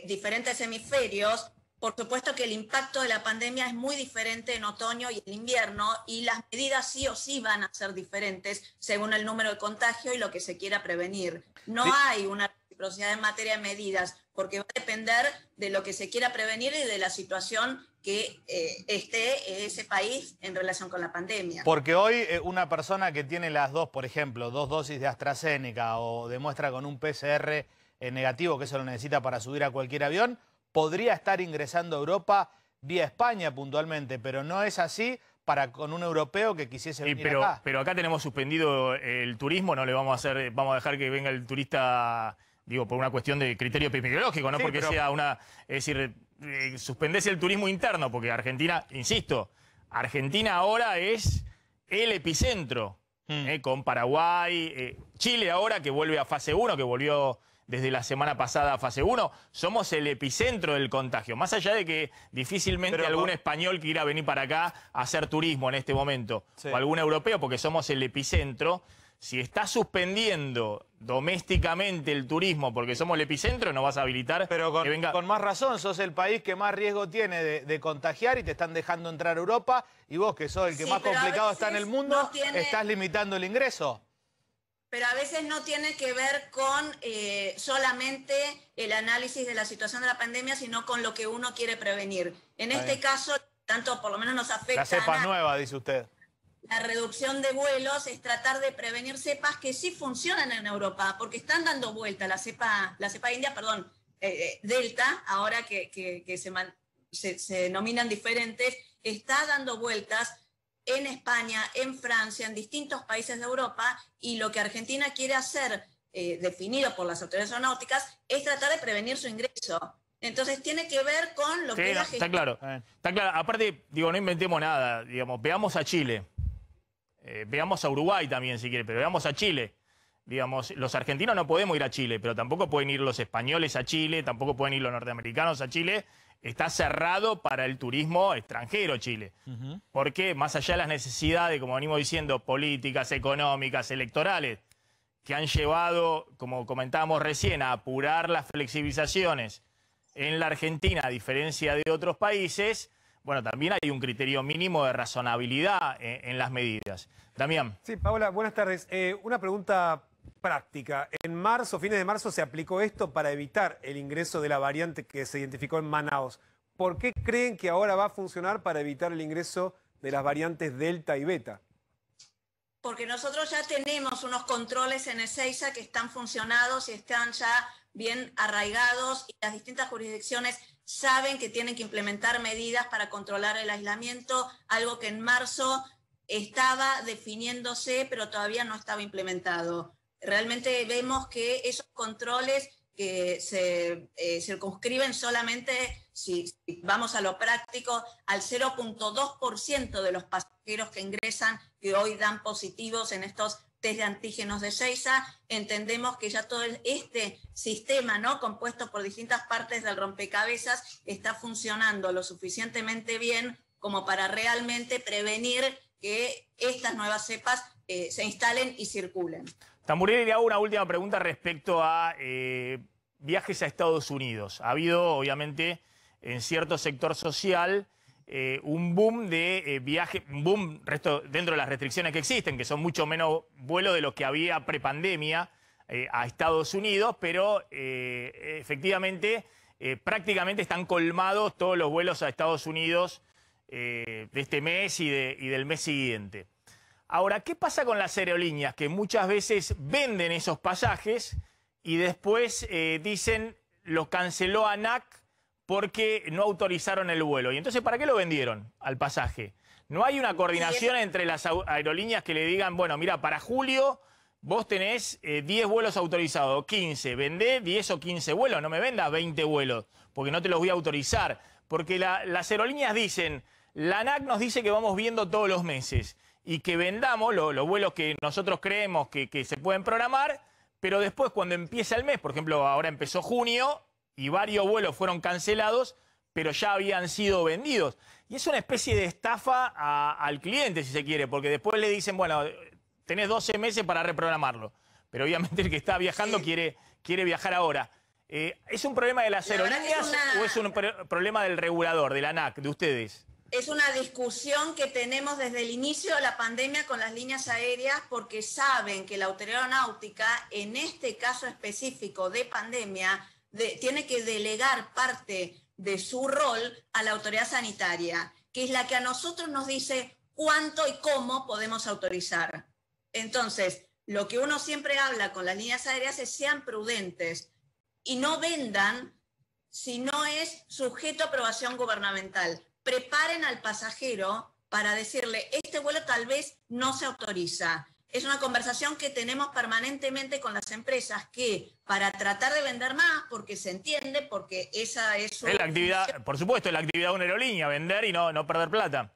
diferentes hemisferios, por supuesto que el impacto de la pandemia es muy diferente en otoño y en invierno y las medidas sí o sí van a ser diferentes según el número de contagio y lo que se quiera prevenir. No hay una reciprocidad en materia de medidas porque va a depender de lo que se quiera prevenir y de la situación que esté ese país en relación con la pandemia. Porque hoy una persona que tiene las dos, por ejemplo, 2 dosis de AstraZeneca o demuestra con un PCR negativo que eso lo necesita para subir a cualquier avión, podría estar ingresando a Europa vía España puntualmente, pero no es así con un europeo que quisiese venir acá. Pero acá tenemos suspendido el turismo, no le vamos a dejar que venga el turista, digo, por una cuestión de criterio epidemiológico, no sí, porque sea una... Es decir, suspendés el turismo interno, porque Argentina, insisto, Argentina ahora es el epicentro, con Paraguay, Chile ahora que vuelve a fase 1, que volvió desde la semana pasada a fase 1, somos el epicentro del contagio. Más allá de que difícilmente algún español quiera venir para acá a hacer turismo en este momento, o algún europeo, porque somos el epicentro. Si estás suspendiendo domésticamente el turismo porque somos el epicentro, no vas a habilitar que venga... Con más razón, sos el país que más riesgo tiene de contagiar y te están dejando entrar a Europa, y vos, que sos el que más complicado está en el mundo, estás limitando el ingreso. Pero a veces no tiene que ver con solamente el análisis de la situación de la pandemia, sino con lo que uno quiere prevenir. En este caso, tanto por lo menos nos afecta... La cepa nueva, dice usted. La reducción de vuelos es tratar de prevenir cepas que sí funcionan en Europa, porque están dando vuelta la cepa india, perdón, Delta, ahora que se denominan diferentes, está dando vueltas en España, en Francia, en distintos países de Europa, y lo que Argentina quiere hacer, definido por las autoridades aeronáuticas, es tratar de prevenir su ingreso. Entonces tiene que ver con lo que es la gestión. Está claro, está claro. Aparte, digo, no inventemos nada, digamos, veamos a Chile, veamos a Uruguay también si quiere, pero veamos a Chile. Digamos, los argentinos no podemos ir a Chile, pero tampoco pueden ir los españoles a Chile, tampoco pueden ir los norteamericanos a Chile. Está cerrado para el turismo extranjero Chile. Porque más allá de las necesidades, como venimos diciendo, políticas, económicas, electorales, que han llevado, como comentábamos recién, a apurar las flexibilizaciones en la Argentina, a diferencia de otros países, bueno, también hay un criterio mínimo de razonabilidad en las medidas. Damián. Sí, Paola, buenas tardes. Una pregunta práctica. En marzo, fines de marzo, se aplicó esto para evitar el ingreso de la variante que se identificó en Manaos. ¿Por qué creen que ahora va a funcionar para evitar el ingreso de las variantes Delta y Beta? Porque nosotros ya tenemos unos controles en Ezeiza que están funcionados y están ya bien arraigados, y las distintas jurisdicciones saben que tienen que implementar medidas para controlar el aislamiento, algo que en marzo estaba definiéndose, pero todavía no estaba implementado. Realmente vemos que esos controles que se circunscriben solamente, si vamos a lo práctico, al 0.2% de los pasajeros que ingresan, que hoy dan positivos en estos test de antígenos de Ezeiza. Entendemos que ya todo este sistema, ¿no?, compuesto por distintas partes del rompecabezas, está funcionando lo suficientemente bien como para realmente prevenir que estas nuevas cepas se instalen y circulen. Tamburelli, le hago una última pregunta respecto a viajes a Estados Unidos. Ha habido, obviamente, en cierto sector social un boom de viajes, un boom dentro de las restricciones que existen, que son mucho menos vuelos de los que había prepandemia a Estados Unidos, pero efectivamente prácticamente están colmados todos los vuelos a Estados Unidos de este mes y del mes siguiente. Ahora, ¿qué pasa con las aerolíneas que muchas veces venden esos pasajes y después dicen los canceló ANAC porque no autorizaron el vuelo? Y entonces, ¿para qué lo vendieron al pasaje? ¿No hay una coordinación entre las aerolíneas que le digan, bueno, mira, para julio vos tenés 10 vuelos autorizados, 15, vendé 10 o 15 vuelos, no me vendas 20 vuelos, porque no te los voy a autorizar? Porque las aerolíneas dicen, la ANAC nos dice que vamos viendo todos los meses y que vendamos los vuelos que nosotros creemos que se pueden programar, pero después cuando empieza el mes, por ejemplo, ahora empezó junio y varios vuelos fueron cancelados, pero ya habían sido vendidos. Y es una especie de estafa al cliente, si se quiere, porque después le dicen, bueno, tenés 12 meses para reprogramarlo. Pero obviamente el que está viajando quiere viajar ahora. ¿Es un problema de las aerolíneas o es un problema del regulador, de la ANAC, de ustedes? Es una discusión que tenemos desde el inicio de la pandemia con las líneas aéreas, porque saben que la Autoridad Aeronáutica, en este caso específico de pandemia, tiene que delegar parte de su rol a la autoridad sanitaria, que es la que a nosotros nos dice cuánto y cómo podemos autorizar. Entonces, lo que uno siempre habla con las líneas aéreas es sean prudentes y no vendan si no es sujeto a aprobación gubernamental. Preparen al pasajero para decirle, este vuelo tal vez no se autoriza. Es una conversación que tenemos permanentemente con las empresas que, para tratar de vender más, porque se entiende, porque esa es su... Es la actividad, por supuesto, es la actividad de una aerolínea, vender y no perder plata.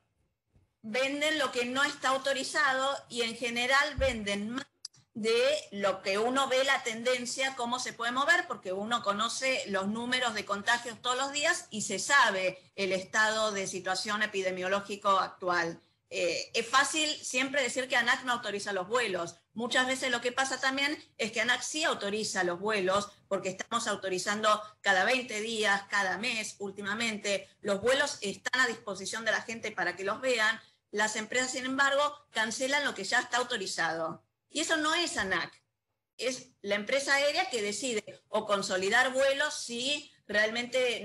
Venden lo que no está autorizado y en general venden más de lo que uno ve la tendencia, cómo se puede mover, porque uno conoce los números de contagios todos los días y se sabe el estado de situación epidemiológico actual. Es fácil siempre decir que ANAC no autoriza los vuelos. Muchas veces lo que pasa también es que ANAC sí autoriza los vuelos, porque estamos autorizando cada 20 días, cada mes últimamente. Los vuelos están a disposición de la gente para que los vean. Las empresas, sin embargo, cancelan lo que ya está autorizado. Y eso no es ANAC, es la empresa aérea que decide o consolidar vuelos si realmente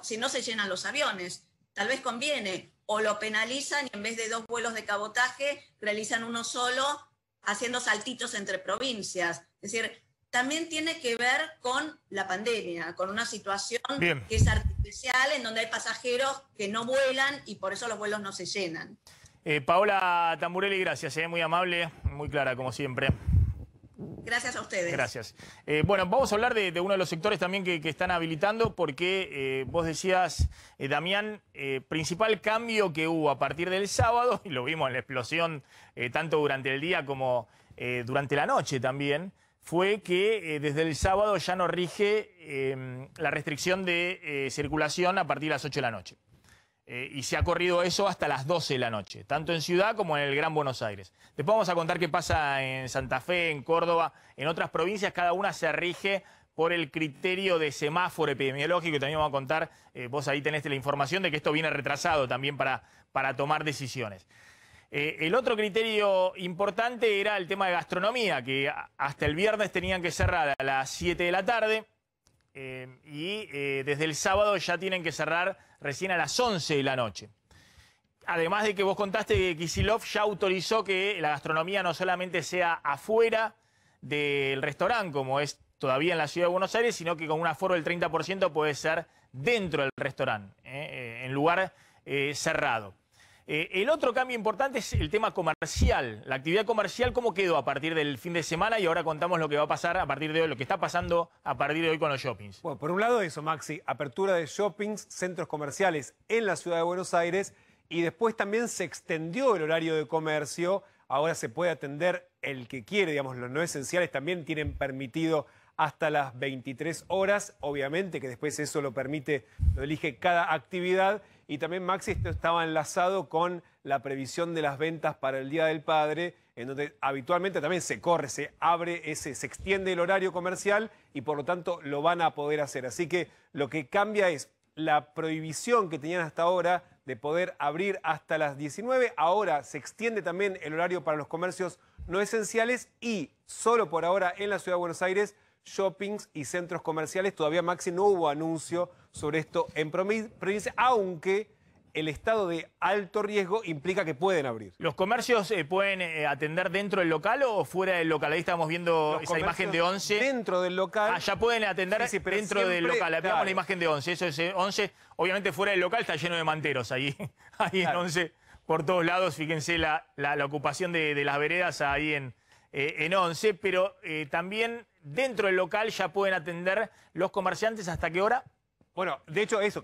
si no se llenan los aviones. Tal vez conviene, o lo penalizan y en vez de 2 vuelos de cabotaje realizan uno solo, haciendo saltitos entre provincias. Es decir, también tiene que ver con la pandemia, con una situación que es artificial, en donde hay pasajeros que no vuelan y por eso los vuelos no se llenan. Paola Tamburelli, gracias, muy amable, muy clara como siempre. Gracias a ustedes. Gracias. Bueno, vamos a hablar de uno de los sectores también que están habilitando, porque vos decías, Damián, principal cambio que hubo a partir del sábado, y lo vimos en la explosión tanto durante el día como durante la noche también, fue que desde el sábado ya no rige la restricción de circulación a partir de las 8 de la noche. Y se ha corrido eso hasta las 12 de la noche, tanto en Ciudad como en el Gran Buenos Aires. Después vamos a contar qué pasa en Santa Fe, en Córdoba, en otras provincias. Cada una se rige por el criterio de semáforo epidemiológico, y también vamos a contar, vos ahí tenés la información de que esto viene retrasado también para tomar decisiones. El otro criterio importante era el tema de gastronomía, que hasta el viernes tenían que cerrar a las 7 de la tarde y desde el sábado ya tienen que cerrar recién a las 11 de la noche. Además de que vos contaste que Kicillof ya autorizó que la gastronomía no solamente sea afuera del restaurante, como es todavía en la Ciudad de Buenos Aires, sino que con un aforo del 30% puede ser dentro del restaurante, en lugar cerrado. El otro cambio importante es el tema comercial. La actividad comercial, ¿cómo quedó a partir del fin de semana? Y ahora contamos lo que va a pasar a partir de hoy, lo que está pasando a partir de hoy con los shoppings. Bueno, por un lado eso, Maxi, apertura de shoppings, centros comerciales en la Ciudad de Buenos Aires, y después también se extendió el horario de comercio. Ahora se puede atender el que quiere, digamos, los no esenciales también tienen permitido hasta las 23 horas. Obviamente que después eso lo permite, lo elige cada actividad. Y también, Maxi, esto estaba enlazado con la previsión de las ventas para el Día del Padre, en donde habitualmente también se corre, se abre, se extiende el horario comercial y por lo tanto lo van a poder hacer. Así que lo que cambia es la prohibición que tenían hasta ahora de poder abrir hasta las 19. Ahora se extiende también el horario para los comercios no esenciales y solo por ahora en la Ciudad de Buenos Aires, shoppings y centros comerciales. Todavía, Maxi, no hubo anuncio sobre esto en provincia, aunque el estado de alto riesgo implica que pueden abrir. ¿Los comercios pueden atender dentro del local o fuera del local? Ahí estamos viendo esa imagen de 11. Dentro del local. Ah, ya pueden atender sí, pero dentro siempre, del local. claro. Veamos la imagen de 11. Eso es 11. Obviamente fuera del local está lleno de manteros ahí claro. En 11 por todos lados. Fíjense la ocupación de las veredas ahí en 11. Pero también dentro del local ya pueden atender los comerciantes. ¿Hasta qué hora? Bueno, de hecho eso,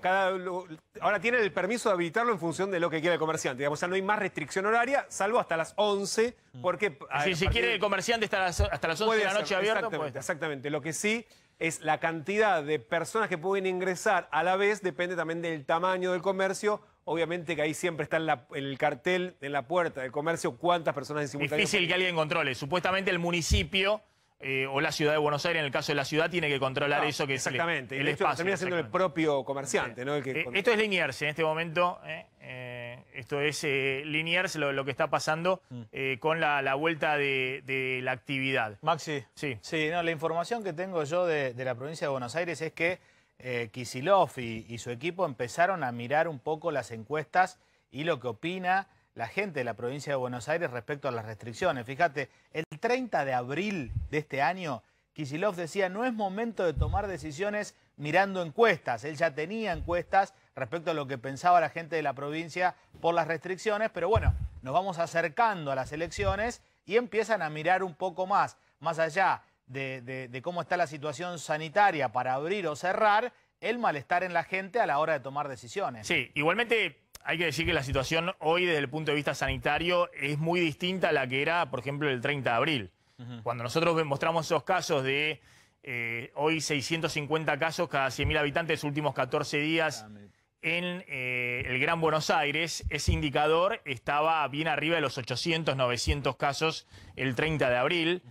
ahora tienen el permiso de habilitarlo en función de lo que quiera el comerciante. Digamos, o sea, no hay más restricción horaria, salvo hasta las 11, porque... Si quiere el comerciante hasta las 11 de la noche abierto, exactamente, exactamente. Lo que sí es la cantidad de personas que pueden ingresar a la vez, depende también del tamaño del comercio. Obviamente que ahí siempre está en el cartel, en la puerta del comercio, cuántas personas en simultáneo. Difícil que alguien controle. Supuestamente el municipio... o la Ciudad de Buenos Aires, en el caso de la ciudad, tiene que controlar eso que exactamente. es el espacio. Termina siendo el propio comerciante, ¿no? Esto es Liniers en este momento. Esto es Liniers, lo que está pasando con la vuelta de la actividad. Maxi. Sí. Sí, no, la información que tengo yo de la provincia de Buenos Aires es que Kicillof y su equipo empezaron a mirar un poco las encuestas y lo que opina la gente de la provincia de Buenos Aires respecto a las restricciones. Fíjate, el 30 de abril de este año, Kicillof decía, no es momento de tomar decisiones mirando encuestas. Él ya tenía encuestas respecto a lo que pensaba la gente de la provincia por las restricciones, pero bueno, nos vamos acercando a las elecciones y empiezan a mirar un poco más allá de cómo está la situación sanitaria para abrir o cerrar, el malestar en la gente a la hora de tomar decisiones. Sí, igualmente... Hay que decir que la situación hoy desde el punto de vista sanitario es muy distinta a la que era, por ejemplo, el 30 de abril. Cuando nosotros mostramos esos casos de hoy 650 casos cada 100.000 habitantes los últimos 14 días en el Gran Buenos Aires, ese indicador estaba bien arriba de los 800, 900 casos el 30 de abril.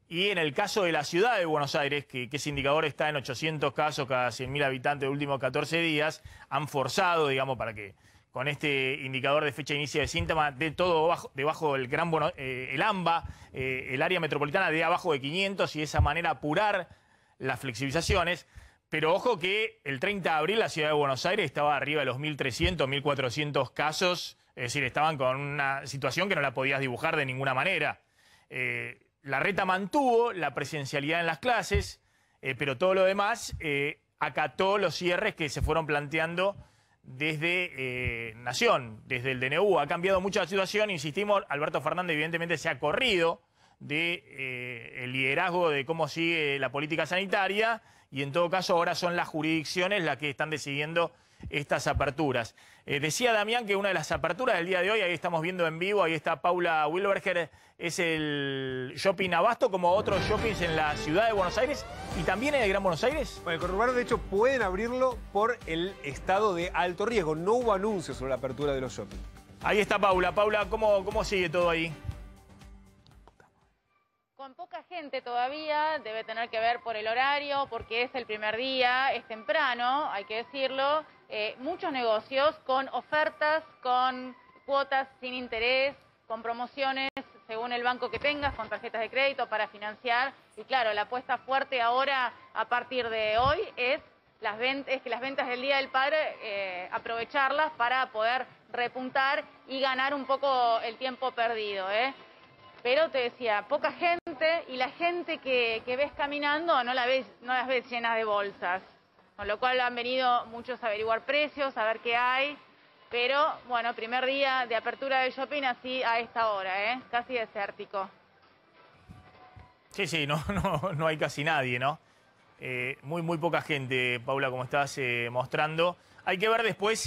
Y en el caso de la Ciudad de Buenos Aires, que ese indicador está en 800 casos cada 100.000 habitantes los últimos 14 días, han forzado, digamos, para que... con este indicador de fecha de inicio de síntomas, de todo debajo del el AMBA, el área metropolitana de abajo de 500 y de esa manera apurar las flexibilizaciones. Pero ojo que el 30 de abril la Ciudad de Buenos Aires estaba arriba de los 1.300, 1.400 casos, es decir, estaban con una situación que no la podías dibujar de ninguna manera. La reta mantuvo la presencialidad en las clases, pero todo lo demás acató los cierres que se fueron planteando desde Nación, desde el DNU. Ha cambiado mucho la situación, insistimos, Alberto Fernández evidentemente se ha corrido el liderazgo de cómo sigue la política sanitaria y en todo caso ahora son las jurisdicciones las que están decidiendo estas aperturas. Decía Damián que una de las aperturas del día de hoy, ahí estamos viendo en vivo, ahí está Paula Wilberger, es el shopping Abasto, como otros shoppings en la Ciudad de Buenos Aires y también en el Gran Buenos Aires. Bueno, el conurbano de hecho pueden abrirlo por el estado de alto riesgo. No hubo anuncios sobre la apertura de los shoppings. Ahí está Paula. Paula, ¿cómo sigue todo ahí? Con poca gente todavía, debe tener que ver por el horario, porque es el primer día, es temprano, hay que decirlo. Muchos negocios con ofertas, con cuotas sin interés, con promociones según el banco que tengas, con tarjetas de crédito para financiar. Y claro, la apuesta fuerte ahora, a partir de hoy, es que las ventas del Día del Padre, aprovecharlas para poder repuntar y ganar un poco el tiempo perdido, ¿eh? Pero te decía, poca gente, y la gente que ves caminando no las ves llenas de bolsas. Con lo cual han venido muchos a averiguar precios, a ver qué hay. Pero, bueno, primer día de apertura del shopping así a esta hora, ¿eh? Casi desértico. Sí, no hay casi nadie, ¿no? Muy poca gente, Paula, como estás mostrando. Hay que ver después,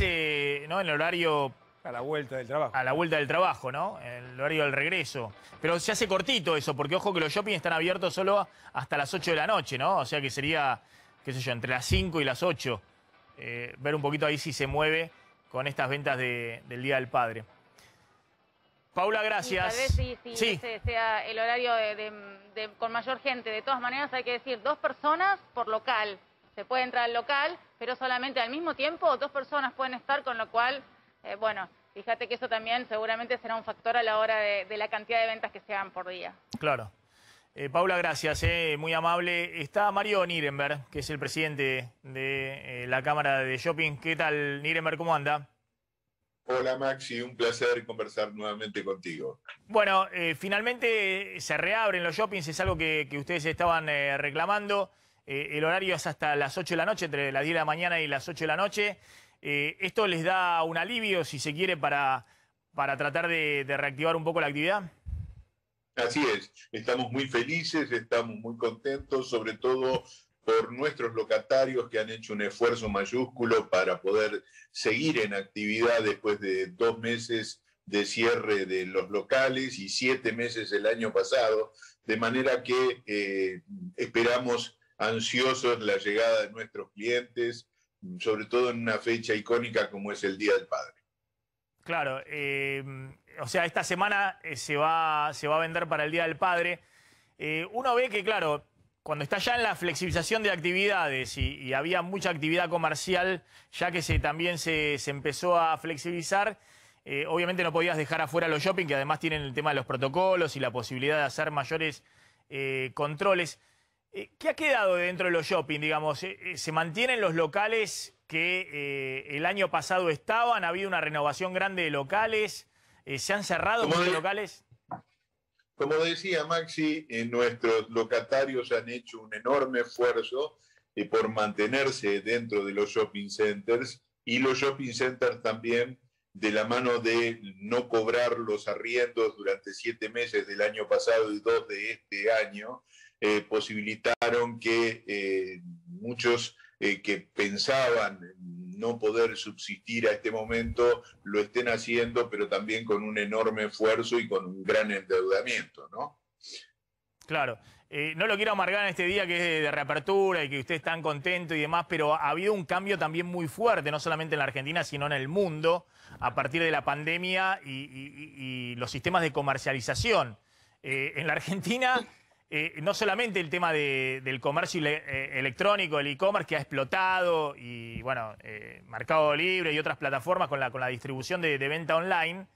¿no? En el horario... A la vuelta del trabajo. A la vuelta del trabajo, ¿no? En el horario del regreso. Pero se hace cortito eso, porque ojo que los shopping están abiertos solo hasta las 8 de la noche, ¿no? O sea que sería, qué sé yo, entre las 5 y las 8. Ver un poquito ahí si se mueve con estas ventas del Día del Padre. Paula, gracias. Sí, tal vez sí. Ese sea el horario con mayor gente. De todas maneras, hay que decir 2 personas por local. Se puede entrar al local, pero solamente al mismo tiempo 2 personas pueden estar, con lo cual, bueno, fíjate que eso también seguramente será un factor a la hora de la cantidad de ventas que se hagan por día. Claro. Paula, gracias, muy amable. Está Mario Nirenberg, que es el presidente de la Cámara de Shopping. ¿Qué tal, Nirenberg? ¿Cómo anda? Hola, Maxi, un placer conversar nuevamente contigo. Bueno, finalmente se reabren los shoppings, es algo que ustedes estaban reclamando. El horario es hasta las 8 de la noche, entre las 10 de la mañana y las 8 de la noche. ¿Esto les da un alivio, si se quiere, para tratar de reactivar un poco la actividad? Así es, estamos muy felices, estamos muy contentos, sobre todo por nuestros locatarios que han hecho un esfuerzo mayúsculo para poder seguir en actividad después de 2 meses de cierre de los locales y 7 meses el año pasado, de manera que esperamos ansiosos la llegada de nuestros clientes, sobre todo en una fecha icónica como es el Día del Padre. Claro, o sea, esta semana se va a vender para el Día del Padre. Uno ve que, claro, cuando está ya en la flexibilización de actividades y había mucha actividad comercial, ya que también se empezó a flexibilizar, obviamente no podías dejar afuera los shopping, que además tienen el tema de los protocolos y la posibilidad de hacer mayores controles. ¿Qué ha quedado dentro de los shopping, digamos? ¿Se mantienen los locales que el año pasado estaban? ¿Ha habido una renovación grande de locales? ¿Se han cerrado muchos locales? Como decía Maxi, nuestros locatarios han hecho un enorme esfuerzo por mantenerse dentro de los shopping centers, y los shopping centers también, de la mano de no cobrar los arriendos durante 7 meses del año pasado y 2 de este año, posibilitaron que muchos que pensaban no poder subsistir a este momento lo estén haciendo, pero también con un enorme esfuerzo y con un gran endeudamiento, ¿no? Claro. No lo quiero amargar en este día que es de reapertura y que ustedes están contentos y demás, pero ha habido un cambio también muy fuerte, no solamente en la Argentina, sino en el mundo, a partir de la pandemia y los sistemas de comercialización. En la Argentina... no solamente el tema del comercio electrónico, el e-commerce, que ha explotado, y bueno, Mercado Libre y otras plataformas con la distribución de venta online,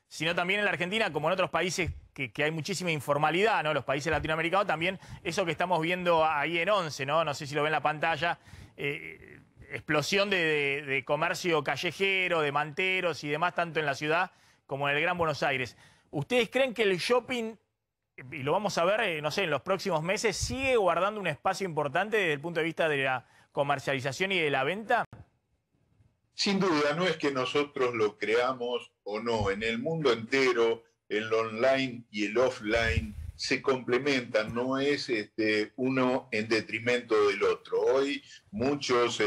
sino también en la Argentina, como en otros países que hay muchísima informalidad, ¿no? Los países latinoamericanos también, eso que estamos viendo ahí en Once, ¿no? No sé si lo ven en la pantalla, explosión de comercio callejero, de manteros y demás, tanto en la ciudad como en el Gran Buenos Aires. ¿Ustedes creen que el shopping, y lo vamos a ver, no sé, en los próximos meses, sigue guardando un espacio importante desde el punto de vista de la comercialización y de la venta? Sin duda, no es que nosotros lo creamos o no. En el mundo entero, el online y el offline se complementan, no es uno en detrimento del otro. Hoy muchos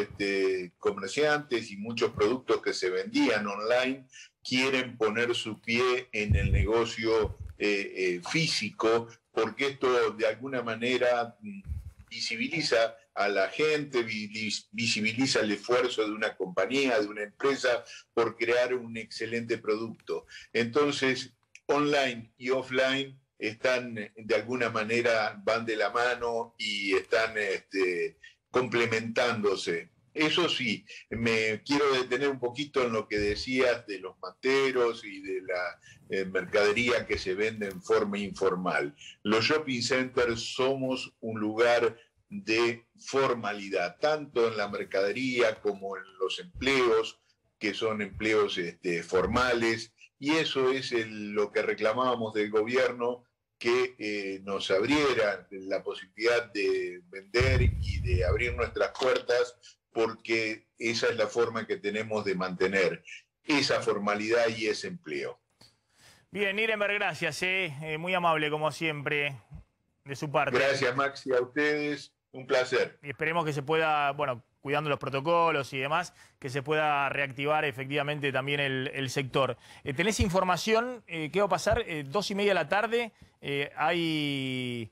comerciantes y muchos productos que se vendían online quieren poner su pie en el negocio físico, porque esto de alguna manera visibiliza a la gente, visibiliza el esfuerzo de una compañía, de una empresa, por crear un excelente producto. Entonces, online y offline están, de alguna manera, van de la mano y están complementándose. Eso sí, me quiero detener un poquito en lo que decías de los materos y de la mercadería que se vende en forma informal. Los shopping centers somos un lugar de formalidad, tanto en la mercadería como en los empleos, que son empleos formales, y eso es lo que reclamábamos del gobierno, que nos abriera la posibilidad de vender y de abrir nuestras puertas, porque esa es la forma que tenemos de mantener esa formalidad y ese empleo. Bien, Nirenberg, gracias, muy amable como siempre de su parte. Gracias, Maxi, a ustedes, un placer. Y esperemos que se pueda, bueno, cuidando los protocolos y demás, que se pueda reactivar efectivamente también el sector. ¿Tenés información? ¿Qué va a pasar? 2:30 de la tarde, hay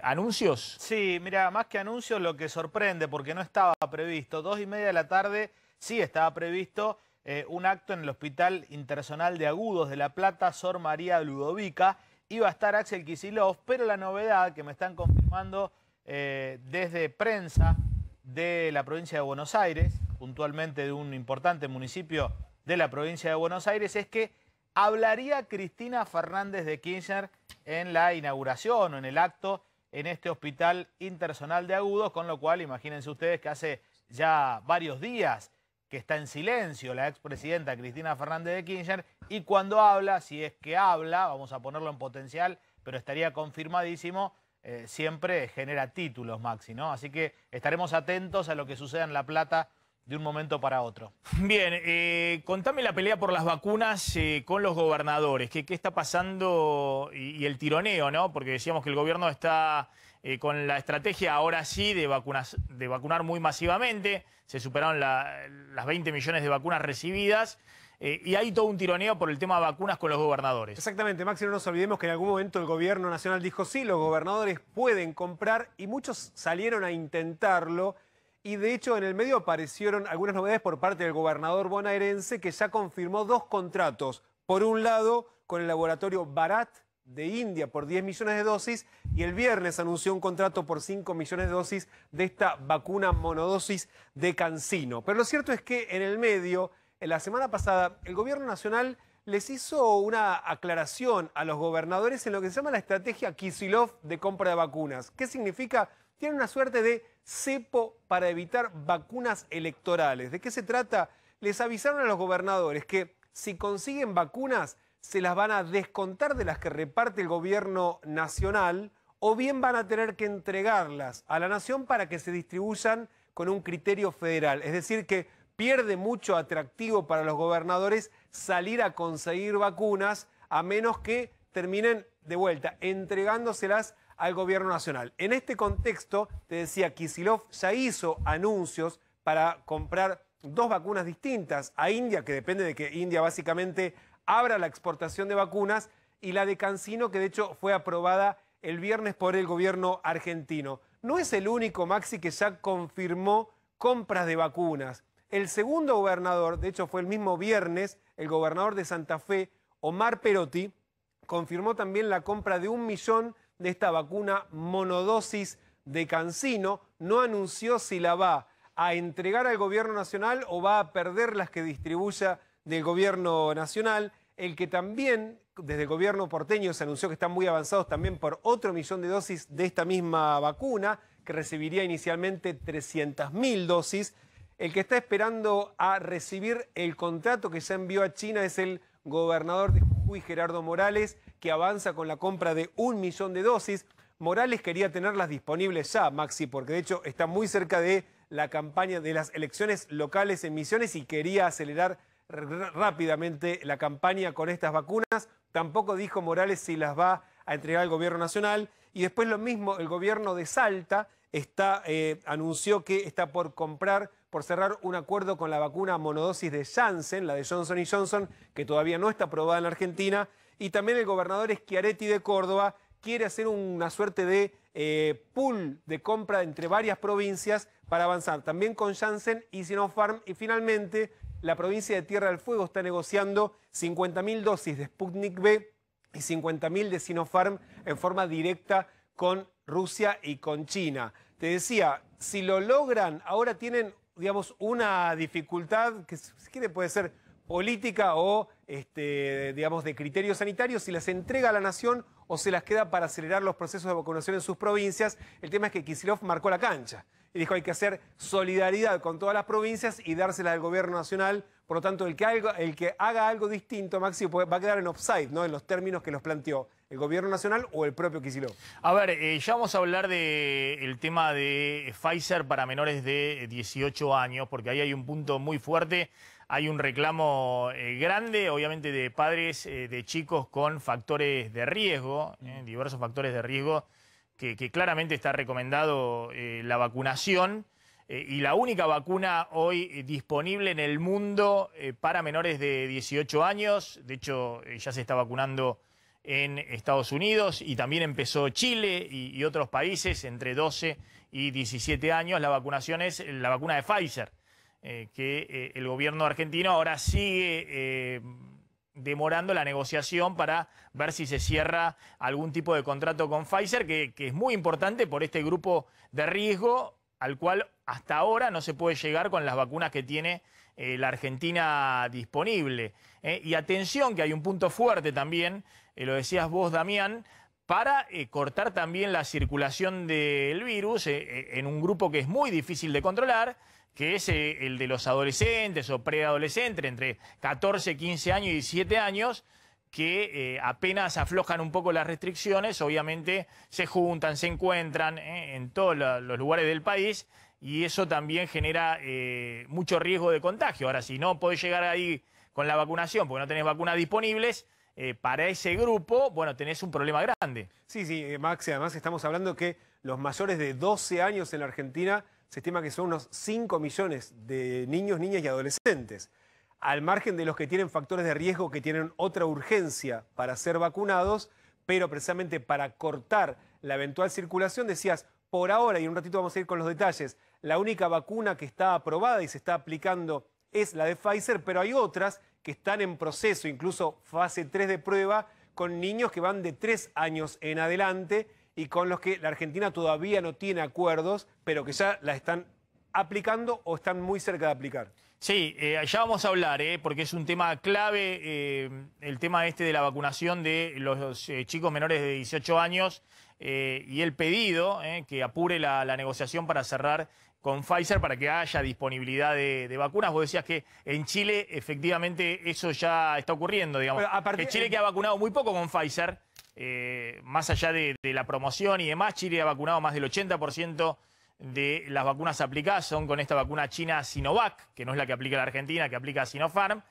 anuncios. Sí, mira, más que anuncios, lo que sorprende, porque no estaba previsto, 2:30 de la tarde sí estaba previsto un acto en el Hospital Internacional de Agudos de La Plata, Sor María Ludovica. Iba a estar Axel Kicillof, pero la novedad que me están confirmando desde prensa de la provincia de Buenos Aires, puntualmente de un importante municipio de la provincia de Buenos Aires, es que hablaría Cristina Fernández de Kirchner en la inauguración o en el acto en este Hospital Internacional de Agudos, con lo cual imagínense ustedes que hace ya varios días que está en silencio la expresidenta Cristina Fernández de Kirchner, y cuando habla, si es que habla, vamos a ponerlo en potencial, pero estaría confirmadísimo, siempre genera títulos, Maxi, ¿no? Así que estaremos atentos a lo que suceda en La Plata de un momento para otro. Bien, contame la pelea por las vacunas con los gobernadores. ¿Qué está pasando? Y el tironeo, ¿no? Porque decíamos que el gobierno está con la estrategia ahora sí de vacunar muy masivamente. Se superaron las 20 millones de vacunas recibidas. Y hay todo un tironeo por el tema de vacunas con los gobernadores. Exactamente, Maxi, no nos olvidemos que en algún momento el gobierno nacional dijo sí, los gobernadores pueden comprar, y muchos salieron a intentarlo. Y de hecho en el medio aparecieron algunas novedades por parte del gobernador bonaerense, que ya confirmó 2 contratos. Por un lado, con el laboratorio Bharat de India por 10 millones de dosis, y el viernes anunció un contrato por 5 millones de dosis de esta vacuna monodosis de CanSino. Pero lo cierto es que en el medio, en la semana pasada, el gobierno nacional les hizo una aclaración a los gobernadores en lo que se llama la estrategia Kicillof de compra de vacunas. ¿Qué significa? Tienen una suerte de cepo para evitar vacunas electorales. ¿De qué se trata? Les avisaron a los gobernadores que si consiguen vacunas se las van a descontar de las que reparte el gobierno nacional, o bien van a tener que entregarlas a la nación para que se distribuyan con un criterio federal. Es decir, que pierde mucho atractivo para los gobernadores salir a conseguir vacunas, a menos que terminen de vuelta entregándoselas al gobierno nacional. En este contexto, te decía, Kicillof ya hizo anuncios para comprar 2 vacunas distintas a India, que depende de que India básicamente abra la exportación de vacunas, y la de CanSino, que de hecho fue aprobada el viernes por el gobierno argentino. No es el único, Maxi, que ya confirmó compras de vacunas. El segundo gobernador, de hecho fue el mismo viernes, el gobernador de Santa Fe, Omar Perotti, confirmó también la compra de 1 millón de esta vacuna monodosis de CanSino. No anunció si la va a entregar al gobierno nacional o va a perder las que distribuya del gobierno nacional. El que también desde el gobierno porteño se anunció que están muy avanzados también por otro 1 millón de dosis de esta misma vacuna, que recibiría inicialmente 300.000 dosis. El que está esperando a recibir el contrato que ya envió a China es el gobernador de Jujuy, Gerardo Morales, que avanza con la compra de 1 millón de dosis. Morales quería tenerlas disponibles ya, Maxi, porque de hecho está muy cerca de la campaña de las elecciones locales en Misiones y quería acelerar rápidamente la campaña con estas vacunas. Tampoco dijo Morales si las va a entregar al gobierno nacional. Y después lo mismo, el gobierno de Salta anunció que está por cerrar un acuerdo con la vacuna monodosis de Janssen, la de Johnson & Johnson, que todavía no está aprobada en la Argentina. Y también el gobernador Schiaretti de Córdoba quiere hacer una suerte de pool de compra entre varias provincias para avanzar también con Janssen y Sinopharm. Y finalmente, la provincia de Tierra del Fuego está negociando 50.000 dosis de Sputnik V y 50.000 de Sinopharm en forma directa con Rusia y con China. Te decía, si lo logran, ahora tienen digamos, una dificultad que si quiere puede ser política o, digamos, de criterios sanitarios, si las entrega a la nación o se las queda para acelerar los procesos de vacunación en sus provincias. El tema es que Kicillof marcó la cancha y dijo hay que hacer solidaridad con todas las provincias y dárselas al gobierno nacional. Por lo tanto, el que haga algo distinto, Maxi, va a quedar en offside, ¿no?, en los términos que los planteó el gobierno nacional o el propio Kicillof. A ver, ya vamos a hablar del tema de Pfizer para menores de 18 años, porque ahí hay un punto muy fuerte. Hay un reclamo grande, obviamente, de padres de chicos con factores de riesgo, diversos factores de riesgo, que claramente está recomendado la vacunación. Y la única vacuna hoy disponible en el mundo para menores de 18 años, de hecho ya se está vacunando en Estados Unidos y también empezó Chile y otros países entre 12 y 17 años. La vacunación es la vacuna de Pfizer, que el gobierno argentino ahora sigue demorando la negociación para ver si se cierra algún tipo de contrato con Pfizer, que es muy importante por este grupo de riesgo al cual hasta ahora no se puede llegar con las vacunas que tiene la Argentina disponible. Y atención, que hay un punto fuerte también, lo decías vos, Damián, para cortar también la circulación del virus en un grupo que es muy difícil de controlar, que es el de los adolescentes o preadolescentes, entre 14, 15 años y 17 años, que apenas aflojan un poco las restricciones, obviamente se juntan, se encuentran en todos los lugares del país y eso también genera mucho riesgo de contagio. Ahora, si no podés llegar ahí con la vacunación porque no tenés vacunas disponibles, para ese grupo, bueno, tenés un problema grande. Sí, Maxi, además estamos hablando que los mayores de 12 años en la Argentina se estima que son unos 5 millones de niños, niñas y adolescentes. Al margen de los que tienen factores de riesgo que tienen otra urgencia para ser vacunados, pero precisamente para cortar la eventual circulación, decías, por ahora, y en un ratito vamos a ir con los detalles, la única vacuna que está aprobada y se está aplicando es la de Pfizer, pero hay otras que están en proceso, incluso fase 3 de prueba, con niños que van de 3 años en adelante y con los que la Argentina todavía no tiene acuerdos, pero que ya la están aplicando o están muy cerca de aplicar. Sí, ya vamos a hablar, porque es un tema clave, el tema este de la vacunación de los chicos menores de 18 años y el pedido que apure la negociación para cerrar con Pfizer para que haya disponibilidad de vacunas. Vos decías que en Chile efectivamente eso ya está ocurriendo, digamos. Que Chile que ha vacunado muy poco con Pfizer, más allá de la promoción y demás, Chile ha vacunado más del 80% de las vacunas aplicadas son con esta vacuna china Sinovac, que no es la que aplica la Argentina, que aplica Sinopharm,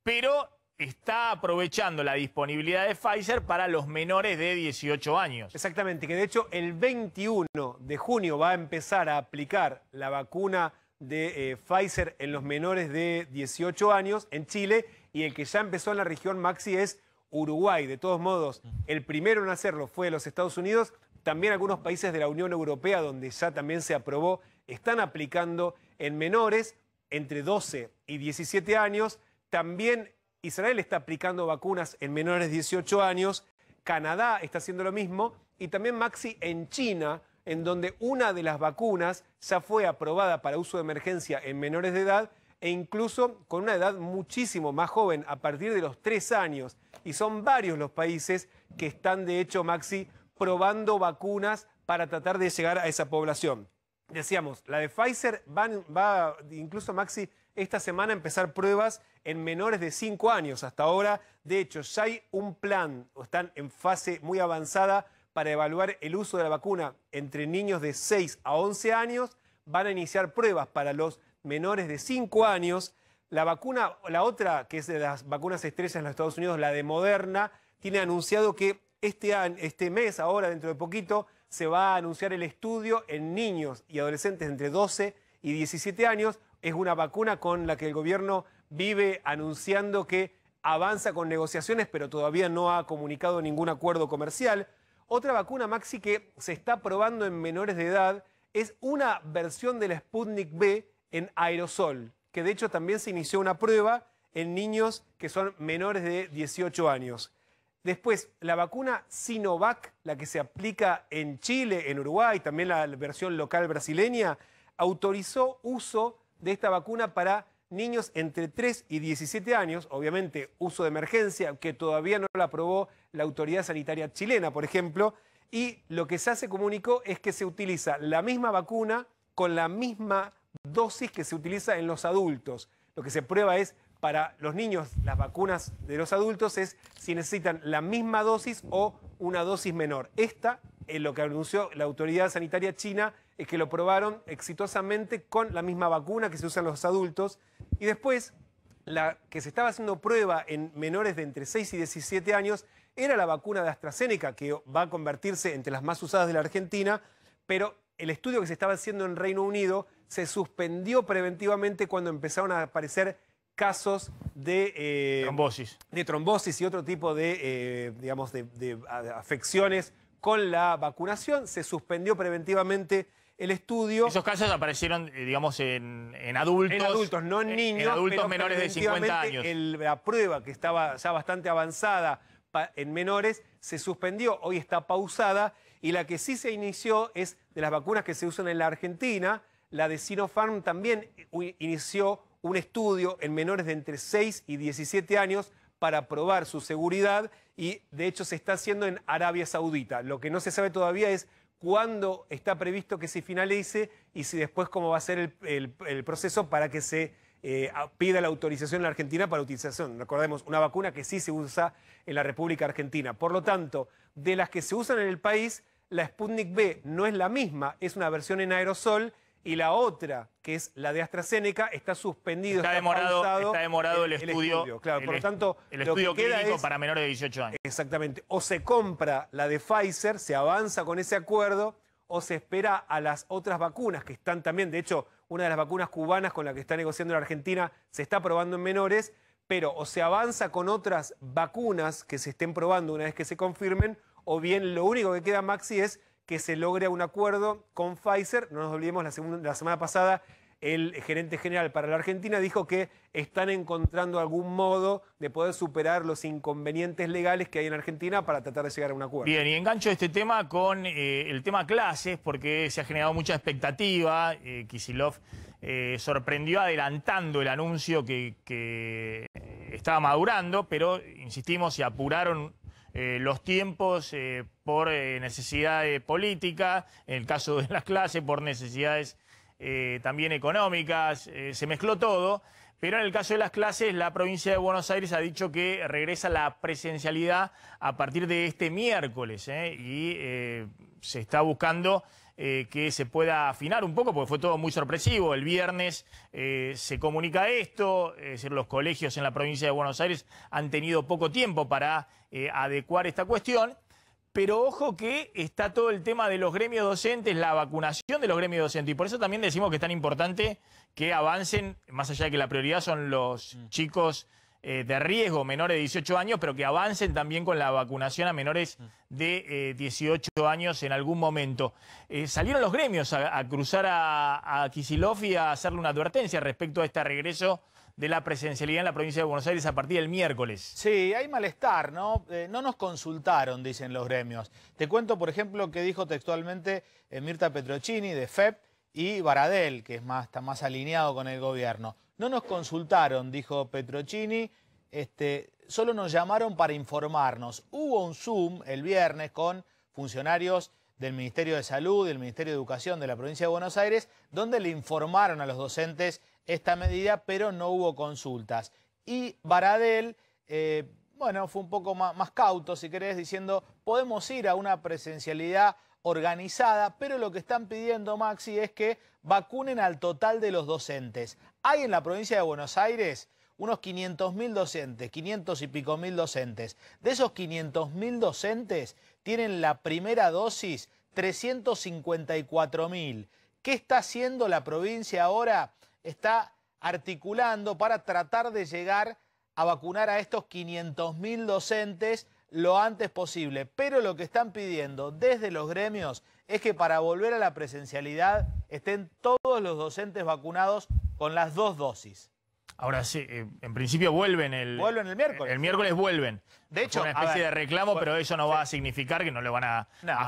pero está aprovechando la disponibilidad de Pfizer para los menores de 18 años. Exactamente, que de hecho el 21 de junio va a empezar a aplicar la vacuna de Pfizer en los menores de 18 años en Chile, y el que ya empezó en la región, Maxi, es Uruguay. De todos modos, el primero en hacerlo fue los Estados Unidos. También algunos países de la Unión Europea, donde ya también se aprobó, están aplicando en menores entre 12 y 17 años. También Israel está aplicando vacunas en menores de 18 años. Canadá está haciendo lo mismo. Y también, Maxi, en China, en donde una de las vacunas ya fue aprobada para uso de emergencia en menores de edad e incluso con una edad muchísimo más joven, a partir de los 3 años. Y son varios los países que están, de hecho, Maxi, probando vacunas para tratar de llegar a esa población. Decíamos, la de Pfizer va incluso, Maxi, esta semana a empezar pruebas en menores de 5 años. Hasta ahora, de hecho, ya hay un plan, o están en fase muy avanzada para evaluar el uso de la vacuna entre niños de 6 a 11 años. Van a iniciar pruebas para los menores de 5 años. La vacuna, la otra, que es de las vacunas estrellas en los Estados Unidos, la de Moderna, tiene anunciado que este mes, ahora dentro de poquito, se va a anunciar el estudio en niños y adolescentes entre 12 y 17 años. Es una vacuna con la que el gobierno vive anunciando que avanza con negociaciones, pero todavía no ha comunicado ningún acuerdo comercial. Otra vacuna, Maxi, que se está probando en menores de edad es una versión de la Sputnik V en aerosol, que de hecho también se inició una prueba en niños que son menores de 18 años. Después, la vacuna Sinovac, la que se aplica en Chile, en Uruguay, también la versión local brasileña, autorizó uso de esta vacuna para niños entre 3 y 17 años, obviamente uso de emergencia, que todavía no la aprobó la autoridad sanitaria chilena, por ejemplo, y lo que ya se comunicó es que se utiliza la misma vacuna con la misma dosis que se utiliza en los adultos. Lo que se prueba es, para los niños, las vacunas de los adultos es si necesitan la misma dosis o una dosis menor. Esta, lo que anunció la autoridad sanitaria china, es que lo probaron exitosamente con la misma vacuna que se usa en los adultos. Y después, la que se estaba haciendo prueba en menores de entre 6 y 17 años era la vacuna de AstraZeneca, que va a convertirse entre las más usadas de la Argentina, pero el estudio que se estaba haciendo en Reino Unido se suspendió preventivamente cuando empezaron a aparecer casos de trombosis y otro tipo de, digamos, de afecciones con la vacunación. Se suspendió preventivamente el estudio. Esos casos aparecieron, digamos, en adultos. En adultos, no en niños. En adultos menores de 50 años. La prueba, que estaba ya bastante avanzada en menores, se suspendió. Hoy está pausada. Y la que sí se inició es de las vacunas que se usan en la Argentina. La de Sinopharm también inició un estudio en menores de entre 6 y 17 años para probar su seguridad y de hecho se está haciendo en Arabia Saudita. Lo que no se sabe todavía es cuándo está previsto que se finalice y si después cómo va a ser el proceso para que se pida la autorización en la Argentina para utilización. Recordemos, una vacuna que sí se usa en la República Argentina. Por lo tanto, de las que se usan en el país, la Sputnik V no es la misma, es una versión en aerosol. Y la otra, que es la de AstraZeneca, está suspendido, está demorado el estudio. Claro, por lo tanto, el estudio clínico para menores de 18 años. Exactamente. O se compra la de Pfizer, se avanza con ese acuerdo, o se espera a las otras vacunas que están también. De hecho, una de las vacunas cubanas con la que está negociando la Argentina se está probando en menores, pero o se avanza con otras vacunas que se estén probando una vez que se confirmen, o bien lo único que queda, Maxi, es que se logre un acuerdo con Pfizer. No nos olvidemos, la semana pasada el gerente general para la Argentina dijo que están encontrando algún modo de poder superar los inconvenientes legales que hay en Argentina para tratar de llegar a un acuerdo. Bien, y engancho este tema con el tema clases, porque se ha generado mucha expectativa. Kicillof sorprendió adelantando el anuncio que estaba madurando, pero insistimos, se apuraron los tiempos por necesidad política, en el caso de las clases, por necesidades también económicas, se mezcló todo, pero en el caso de las clases, la provincia de Buenos Aires ha dicho que regresa la presencialidad a partir de este miércoles, y se está buscando que se pueda afinar un poco, porque fue todo muy sorpresivo. El viernes se comunica esto, es decir, los colegios en la provincia de Buenos Aires han tenido poco tiempo para adecuar esta cuestión, pero ojo que está todo el tema de los gremios docentes, la vacunación de los gremios docentes, y por eso también decimos que es tan importante que avancen, más allá de que la prioridad son los chicos de riesgo menores de 18 años, pero que avancen también con la vacunación a menores de 18 años en algún momento. Salieron los gremios a cruzar a Kicillof y a hacerle una advertencia respecto a este regreso de la presencialidad en la provincia de Buenos Aires a partir del miércoles. Sí, hay malestar, ¿no? No nos consultaron, dicen los gremios. Te cuento, por ejemplo, que dijo textualmente Mirta Petrocchini de FEP y Baradel, que está más alineado con el gobierno. No nos consultaron, dijo Petrocchini, solo nos llamaron para informarnos. Hubo un Zoom el viernes con funcionarios del Ministerio de Salud y del Ministerio de Educación de la provincia de Buenos Aires, donde le informaron a los docentes esta medida, pero no hubo consultas. Y Baradel, bueno, fue un poco más cauto, si querés, diciendo, podemos ir a una presencialidad organizada, pero lo que están pidiendo, Maxi, es que vacunen al total de los docentes. Hay en la provincia de Buenos Aires unos 500.000 docentes, 500 y pico mil docentes. De esos 500.000 docentes tienen la primera dosis 354.000. ¿Qué está haciendo la provincia ahora? Está articulando para tratar de llegar a vacunar a estos 500.000 docentes lo antes posible. Pero lo que están pidiendo desde los gremios es que para volver a la presencialidad estén todos los docentes vacunados con las 2 dosis. Ahora sí, en principio vuelven el miércoles. El miércoles vuelven. De hecho, una especie de reclamo, pero eso no va a significar que no le van a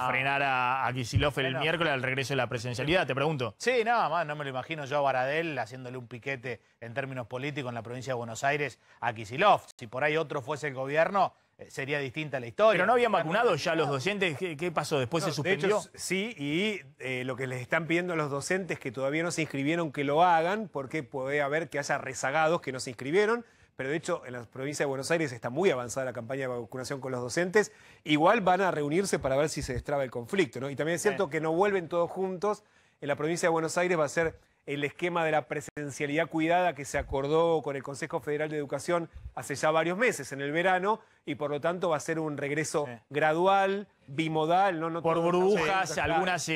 frenar a Kicillof el miércoles al regreso de la presencialidad, te pregunto. Sí, nada más, no me lo imagino yo a Baradel haciéndole un piquete en términos políticos en la provincia de Buenos Aires a Kicillof. Si por ahí otro fuese el gobierno, sería distinta la historia. Pero no habían vacunado ya los docentes. ¿Qué pasó? ¿Después se suspendió? De hecho, sí, y lo que les están pidiendo a los docentes que todavía no se inscribieron que lo hagan, porque puede haber que haya rezagados que no se inscribieron. Pero de hecho, en la provincia de Buenos Aires está muy avanzada la campaña de vacunación con los docentes. Igual van a reunirse para ver si se destraba el conflicto, ¿no? Y también es cierto que no vuelven todos juntos. En la provincia de Buenos Aires va a ser el esquema de la presencialidad cuidada que se acordó con el Consejo Federal de Educación hace ya varios meses, en el verano, y por lo tanto va a ser un regreso gradual, bimodal. No por burbujas, algunas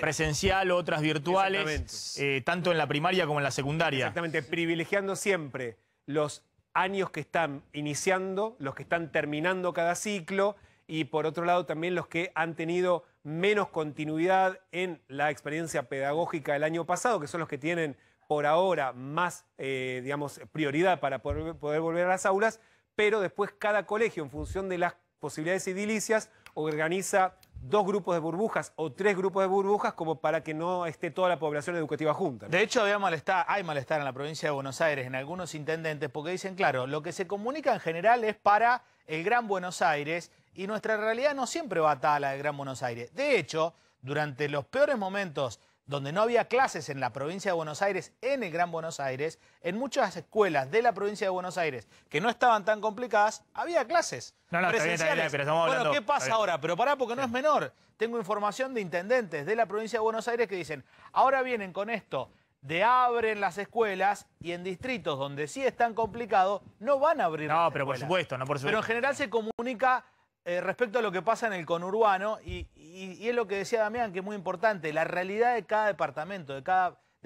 presencial, otras virtuales, tanto en la primaria como en la secundaria. Exactamente, privilegiando siempre los años que están iniciando, los que están terminando cada ciclo, y por otro lado también los que han tenido menos continuidad en la experiencia pedagógica del año pasado, que son los que tienen por ahora más, digamos, prioridad para poder volver a las aulas, pero después cada colegio, en función de las posibilidades edilicias, organiza 2 grupos de burbujas o 3 grupos de burbujas como para que no esté toda la población educativa junta, ¿no? De hecho, hay malestar en la provincia de Buenos Aires, en algunos intendentes, porque dicen, claro, lo que se comunica en general es para el Gran Buenos Aires y nuestra realidad no siempre va atada a la del Gran Buenos Aires. De hecho, durante los peores momentos donde no había clases en la provincia de Buenos Aires, en el Gran Buenos Aires, en muchas escuelas de la provincia de Buenos Aires que no estaban tan complicadas, había clases presenciales. Está bien, pero estamos hablando... Bueno, ¿qué pasa ahora? Pero pará, porque no es menor. Tengo información de intendentes de la provincia de Buenos Aires que dicen, ahora vienen con esto de abren las escuelas y en distritos donde sí están complicados no van a abrir las pero escuelas. por supuesto, no por supuesto. Pero en general se comunica respecto a lo que pasa en el conurbano y es lo que decía Damián, que es muy importante, la realidad de cada departamento, de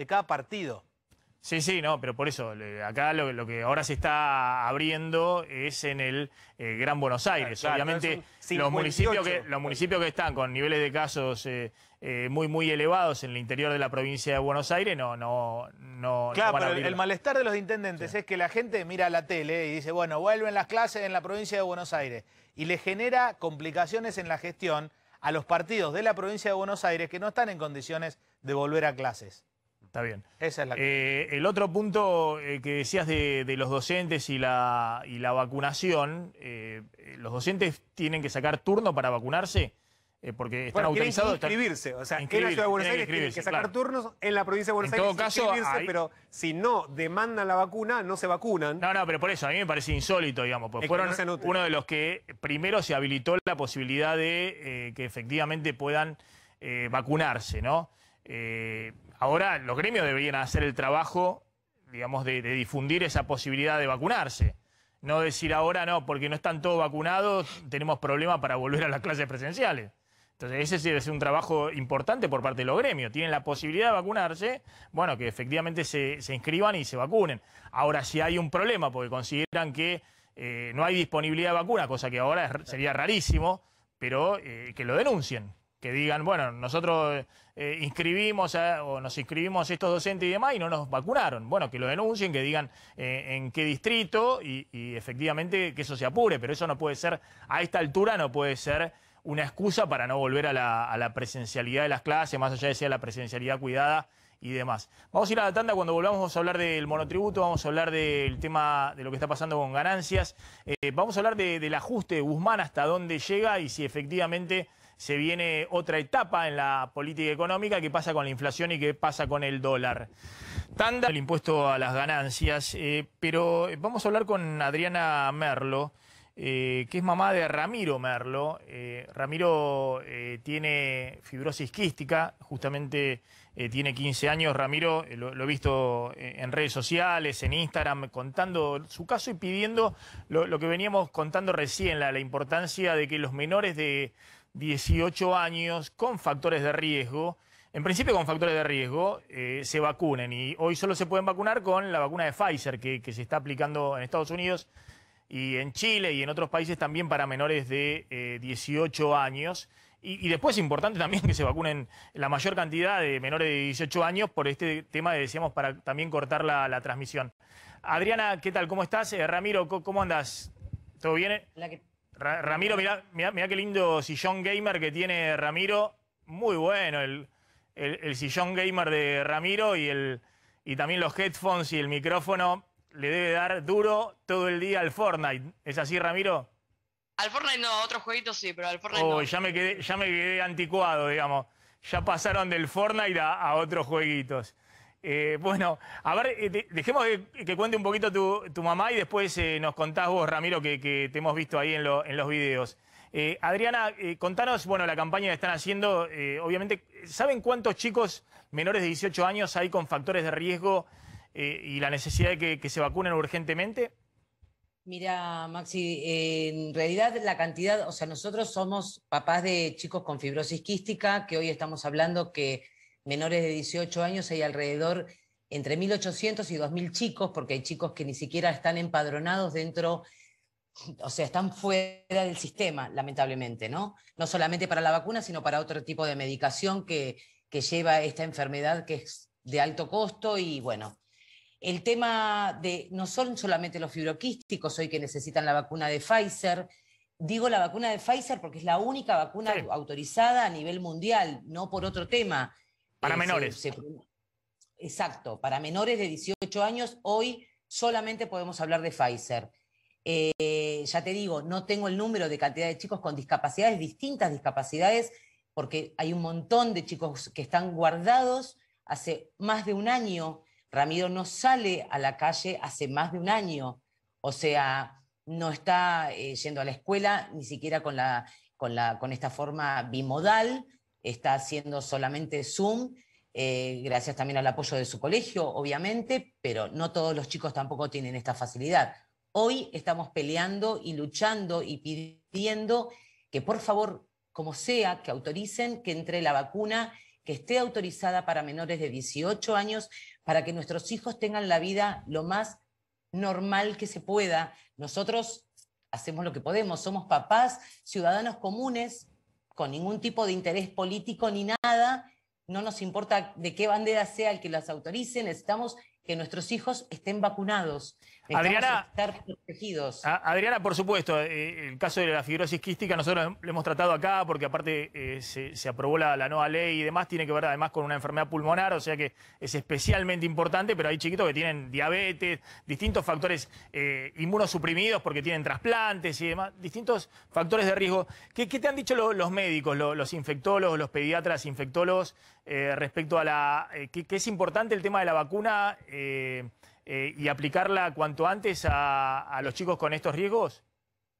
cada partido. Sí, no, pero por eso, acá lo que ahora se está abriendo es en el Gran Buenos Aires. Claro, obviamente los municipios que están con niveles de casos muy elevados en el interior de la provincia de Buenos Aires no claro, van a pero abrir. el malestar de los intendentes es que la gente mira la tele y dice, bueno, vuelven las clases en la provincia de Buenos Aires y le genera complicaciones en la gestión a los partidos de la provincia de Buenos Aires que no están en condiciones de volver a clases. Está bien. Esa es la el otro punto que decías de los docentes y la vacunación, ¿los docentes tienen que sacar turno para vacunarse? Porque están autorizados. Tienen que inscribirse. O sea, en la Ciudad de Buenos Aires tienen que sacar turnos, en la provincia de Buenos Aires en todo caso, pero si no demandan la vacuna, no se vacunan. No, pero por eso, a mí me parece insólito, digamos, porque fueron uno de los que primero se habilitó la posibilidad de que efectivamente puedan vacunarse, ¿no? Ahora los gremios deberían hacer el trabajo, digamos, de difundir esa posibilidad de vacunarse. No decir ahora, no, porque no están todos vacunados, tenemos problemas para volver a las clases presenciales. Entonces ese es un trabajo importante por parte de los gremios. Tienen la posibilidad de vacunarse, bueno, que efectivamente se inscriban y se vacunen. Ahora, si hay un problema, porque consideran que no hay disponibilidad de vacuna, cosa que ahora sería rarísimo, pero que lo denuncien. Que digan, bueno, nosotros inscribimos o nos inscribimos estos docentes y demás y no nos vacunaron. Bueno, que lo denuncien, que digan en qué distrito y efectivamente que eso se apure. Pero eso no puede ser, a esta altura no puede ser una excusa para no volver a la presencialidad de las clases, más allá de sea la presencialidad cuidada y demás. Vamos a ir a la tanda. Cuando volvamos vamos a hablar del monotributo, vamos a hablar del tema de lo que está pasando con ganancias. Vamos a hablar del ajuste de Guzmán, hasta dónde llega y si efectivamente se viene otra etapa en la política económica, qué pasa con la inflación y qué pasa con el dólar. Tanda, el impuesto a las ganancias, pero vamos a hablar con Adriana Merlo, que es mamá de Ramiro Merlo. Ramiro tiene fibrosis quística, justamente tiene 15 años. Ramiro, lo he visto en redes sociales, en Instagram, contando su caso y pidiendo lo que veníamos contando recién, la importancia de que los menores de 18 años con factores de riesgo, en principio con factores de riesgo, se vacunen. Y hoy solo se pueden vacunar con la vacuna de Pfizer, que se está aplicando en Estados Unidos y en Chile y en otros países también para menores de 18 años. Y después es importante también que se vacunen la mayor cantidad de menores de 18 años por este tema que decíamos para también cortar la transmisión. Adriana, ¿qué tal? ¿Cómo estás? Ramiro, ¿cómo andás? ¿Todo bien? Ramiro, mirá qué lindo sillón gamer que tiene Ramiro. Muy bueno el sillón gamer de Ramiro y también los headphones y el micrófono. Le debe dar duro todo el día al Fortnite. ¿Es así, Ramiro? Al Fortnite no, a otros jueguitos sí, pero al Fortnite Oh, no. ya me quedé anticuado, digamos. Ya pasaron del Fortnite a otros jueguitos. Bueno, a ver, dejemos que cuente un poquito tu mamá y después nos contás vos, Ramiro, que te hemos visto ahí en los videos. Adriana, contanos, bueno, la campaña que están haciendo. Obviamente, ¿saben cuántos chicos menores de 18 años hay con factores de riesgo y la necesidad de que se vacunen urgentemente? Mira, Maxi, en realidad la cantidad, o sea, nosotros somos papás de chicos con fibrosis quística, que hoy estamos hablando que menores de 18 años hay alrededor entre 1.800 y 2.000 chicos, porque hay chicos que ni siquiera están empadronados dentro, o sea, están fuera del sistema, lamentablemente, ¿no? No solamente para la vacuna, sino para otro tipo de medicación que lleva esta enfermedad que es de alto costo y bueno. El tema de, no son solamente los fibroquísticos hoy que necesitan la vacuna de Pfizer. Digo la vacuna de Pfizer porque es la única vacuna autorizada a nivel mundial, no por otro tema. Para menores. Exacto, para menores de 18 años hoy solamente podemos hablar de Pfizer. Ya te digo, no tengo el número de cantidad de chicos con discapacidades, distintas discapacidades, porque hay un montón de chicos que están guardados hace más de un año. Ramiro no sale a la calle hace más de un año, o sea, no está yendo a la escuela ni siquiera con esta forma bimodal, está haciendo solamente Zoom, gracias también al apoyo de su colegio, obviamente, pero no todos los chicos tampoco tienen esta facilidad. Hoy estamos peleando y luchando y pidiendo que por favor, como sea, que autoricen que entre la vacuna que esté autorizada para menores de 18 años, para que nuestros hijos tengan la vida lo más normal que se pueda. Nosotros hacemos lo que podemos, somos papás, ciudadanos comunes, con ningún tipo de interés político ni nada, no nos importa de qué bandera sea el que las autorice, necesitamos que nuestros hijos estén vacunados. Adriana, estar protegidos. Adriana, por supuesto, el caso de la fibrosis quística nosotros lo hemos tratado acá porque aparte se aprobó la nueva ley y demás, tiene que ver además con una enfermedad pulmonar, o sea que es especialmente importante, pero hay chiquitos que tienen diabetes, distintos factores inmunosuprimidos porque tienen trasplantes y demás, distintos factores de riesgo. ¿Qué te han dicho los médicos, los infectólogos, los pediatras infectólogos respecto a que es importante el tema de la vacuna y aplicarla cuanto antes a los chicos con estos riesgos?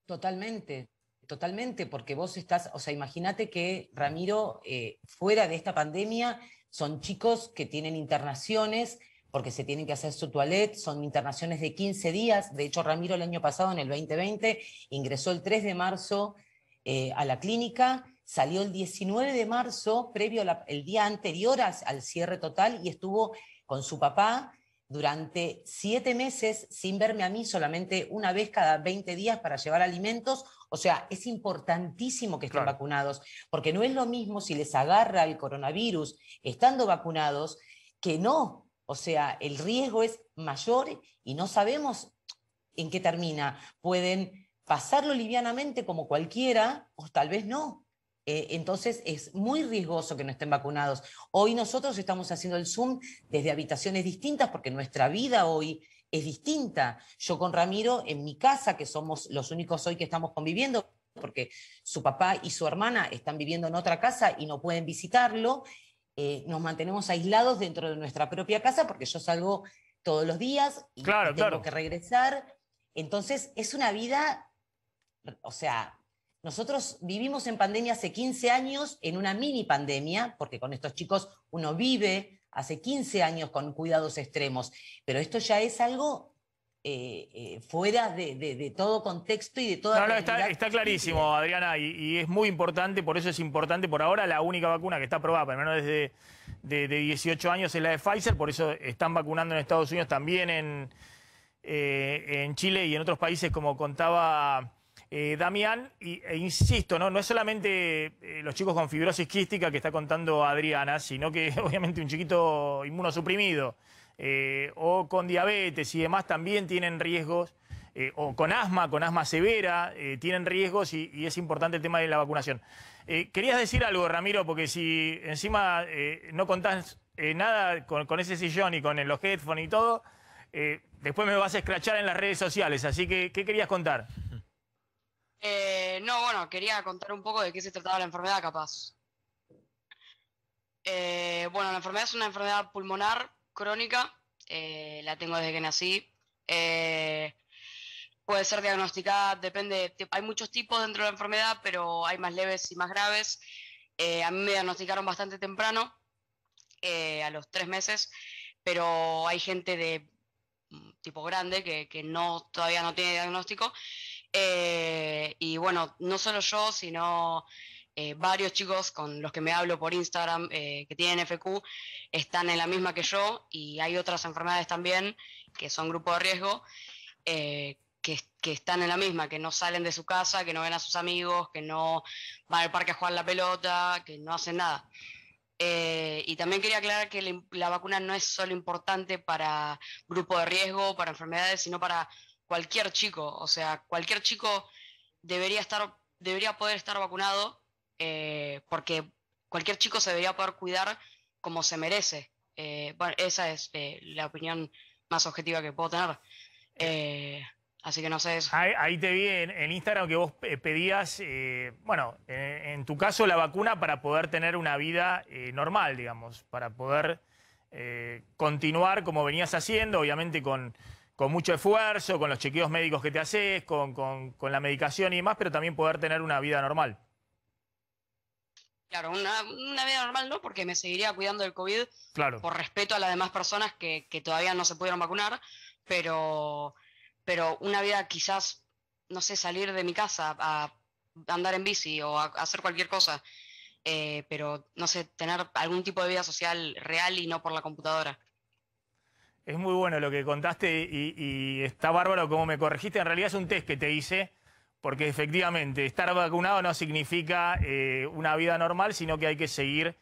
Totalmente, totalmente, porque vos estás, o sea, imagínate que Ramiro, fuera de esta pandemia, son chicos que tienen internaciones porque se tienen que hacer su toilette, son internaciones de 15 días. De hecho, Ramiro el año pasado, en el 2020, ingresó el 3 de marzo a la clínica, salió el 19 de marzo, previo el día anterior al cierre total, y estuvo con su papá durante 7 meses sin verme a mí, solamente una vez cada 20 días para llevar alimentos. O sea, es importantísimo que estén vacunados, porque no es lo mismo si les agarra el coronavirus estando vacunados que no. O sea, el riesgo es mayor y no sabemos en qué termina. Pueden pasarlo livianamente como cualquiera, o tal vez no. Entonces es muy riesgoso que no estén vacunados. Hoy nosotros estamos haciendo el Zoom desde habitaciones distintas porque nuestra vida hoy es distinta. Yo con Ramiro en mi casa, que somos los únicos hoy que estamos conviviendo, porque su papá y su hermana están viviendo en otra casa y no pueden visitarlo, nos mantenemos aislados dentro de nuestra propia casa porque yo salgo todos los días y tengo que regresar. Entonces es una vida, o sea, nosotros vivimos en pandemia hace 15 años, en una mini pandemia, porque con estos chicos uno vive hace 15 años con cuidados extremos, pero esto ya es algo fuera de todo contexto y de toda realidad. Está clarísimo, Adriana, y es muy importante, por eso es importante. Por ahora la única vacuna que está aprobada para menores de 18 años es la de Pfizer, por eso están vacunando en Estados Unidos, también en Chile y en otros países, como contaba Damián, e insisto, no es solamente los chicos con fibrosis quística que está contando Adriana, sino que obviamente un chiquito inmunosuprimido o con diabetes y demás también tienen riesgos, o con asma severa, tienen riesgos y es importante el tema de la vacunación. Querías decir algo, Ramiro, porque si encima no contás nada con ese sillón y con los headphones y todo, después me vas a escrachar en las redes sociales, así que ¿qué querías contar? No, bueno, quería contar un poco de qué se trataba la enfermedad, capaz. Bueno, la enfermedad es una enfermedad pulmonar crónica, la tengo desde que nací. Puede ser diagnosticada, depende, hay muchos tipos dentro de la enfermedad, pero hay más leves y más graves. A mí me diagnosticaron bastante temprano, a los 3 meses, pero hay gente de tipo grande que todavía no tiene diagnóstico. Y bueno, no solo yo, sino varios chicos con los que me hablo por Instagram que tienen FQ están en la misma que yo, y hay otras enfermedades también que son grupo de riesgo, que están en la misma, que no salen de su casa, que no ven a sus amigos, que no van al parque a jugar la pelota, que no hacen nada. Y también quería aclarar que la vacuna no es solo importante para grupo de riesgo, para enfermedades, sino para cualquier chico. O sea, cualquier chico debería poder estar vacunado, porque cualquier chico se debería poder cuidar como se merece. Bueno, esa es la opinión más objetiva que puedo tener. Así que no sé eso. Ahí te vi en Instagram que vos pedías, bueno, en tu caso la vacuna para poder tener una vida normal, digamos, para poder continuar como venías haciendo, obviamente con mucho esfuerzo, con los chequeos médicos que te haces, con la medicación y demás, pero también poder tener una vida normal. Claro, una vida normal no, porque me seguiría cuidando del COVID, claro, por respeto a las demás personas que todavía no se pudieron vacunar, pero una vida quizás, no sé, salir de mi casa a andar en bici o a hacer cualquier cosa, pero no sé, tener algún tipo de vida social real y no por la computadora. Es muy bueno lo que contaste y está bárbaro como me corregiste. En realidad es un test que te hice, porque efectivamente estar vacunado no significa una vida normal, sino que hay que seguir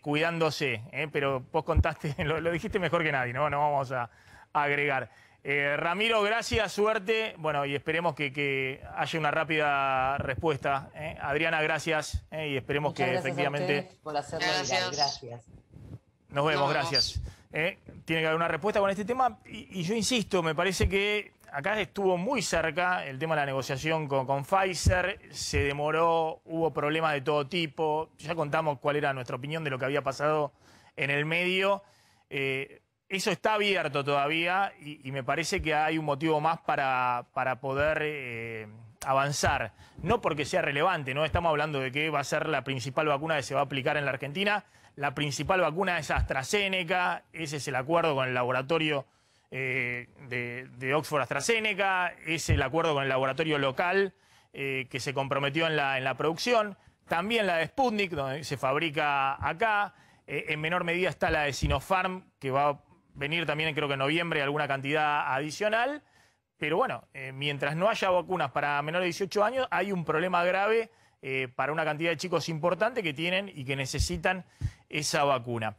cuidándose. Pero vos contaste, lo dijiste mejor que nadie, no vamos a agregar. Ramiro, gracias, suerte. Bueno, y esperemos que haya una rápida respuesta. Adriana, gracias. Y esperemos Muchas que gracias efectivamente... a ustedes por hacerlo viral. Gracias. Nos vemos, gracias. Tiene que haber una respuesta con este tema. Y yo insisto, me parece que acá estuvo muy cerca el tema de la negociación con Pfizer. Se demoró, hubo problemas de todo tipo. Ya contamos cuál era nuestra opinión de lo que había pasado en el medio. Eso está abierto todavía y me parece que hay un motivo más para poder avanzar. No porque sea relevante, no estamos hablando de que va a ser la principal vacuna que se va a aplicar en la Argentina. La principal vacuna es AstraZeneca, ese es el acuerdo con el laboratorio de Oxford AstraZeneca, es el acuerdo con el laboratorio local que se comprometió en la producción. También la de Sputnik, donde se fabrica acá. En menor medida está la de Sinopharm, que va a venir también, creo que en noviembre, alguna cantidad adicional. Pero bueno, mientras no haya vacunas para menores de 18 años, hay un problema grave para una cantidad de chicos importante que tienen y que necesitan esa vacuna.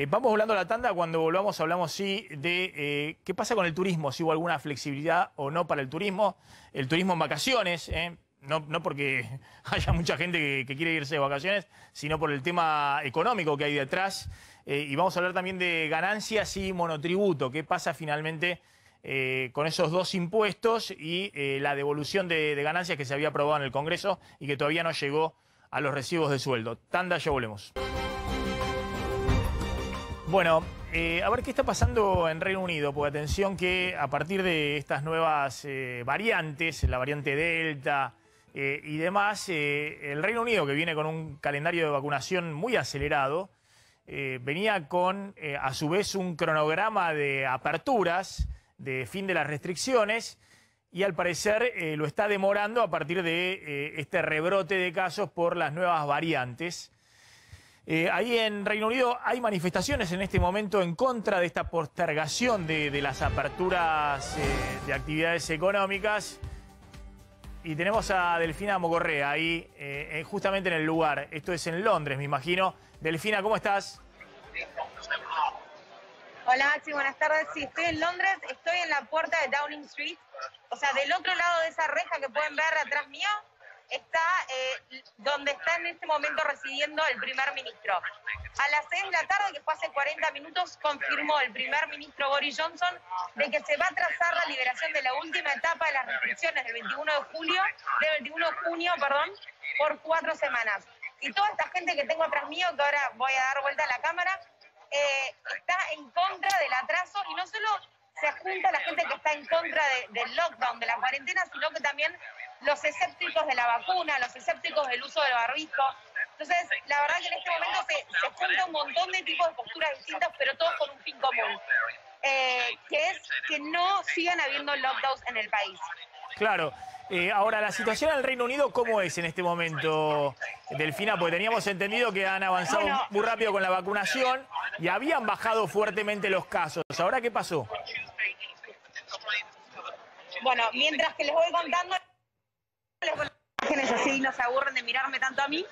Vamos volando a la tanda. Cuando volvamos hablamos sí de qué pasa con el turismo, si hubo alguna flexibilidad o no para el turismo en vacaciones, no porque haya mucha gente que quiere irse de vacaciones, sino por el tema económico que hay detrás. Y vamos a hablar también de ganancias y monotributo. ¿Qué pasa finalmente con esos dos impuestos y la devolución de ganancias que se había aprobado en el Congreso y que todavía no llegó a los recibos de sueldo? Tanda, ya volvemos. Bueno, a ver qué está pasando en Reino Unido, porque atención que a partir de estas nuevas variantes, la variante Delta y demás, el Reino Unido, que viene con un calendario de vacunación muy acelerado, venía con a su vez un cronograma de aperturas, de fin de las restricciones, y al parecer lo está demorando a partir de este rebrote de casos por las nuevas variantes. Ahí en Reino Unido hay manifestaciones en este momento en contra de esta postergación de las aperturas de actividades económicas. Y tenemos a Delfina Mogorrea ahí, justamente en el lugar. Esto es en Londres, me imagino. Delfina, ¿cómo estás? Hola Maxi, buenas tardes. Sí, estoy en Londres, estoy en la puerta de Downing Street. O sea, del otro lado de esa reja que pueden ver atrás mío, está donde está en este momento residiendo el primer ministro. A las 6 de la tarde, que fue hace 40 minutos, confirmó el primer ministro Boris Johnson de que se va a trazar la liberación de la última etapa de las restricciones del 21 de junio, por 4 semanas. Y toda esta gente que tengo atrás mío, que ahora voy a dar vuelta a la cámara, está en contra del atraso, y no solo se junta la gente que está en contra del lockdown, de la cuarentena, sino que también los escépticos de la vacuna, los escépticos del uso del barbijo. Entonces, la verdad que en este momento se junta un montón de tipos de posturas distintas, pero todos con un fin común, que es que no sigan habiendo lockdowns en el país. Claro. Ahora, la situación en el Reino Unido, ¿cómo es en este momento, Delfina? Porque teníamos entendido que han avanzado muy rápido con la vacunación y habían bajado fuertemente los casos. ¿Ahora qué pasó? Bueno, mientras que les voy contando, les voy a imágenes así no se aburren de mirarme tanto a mí,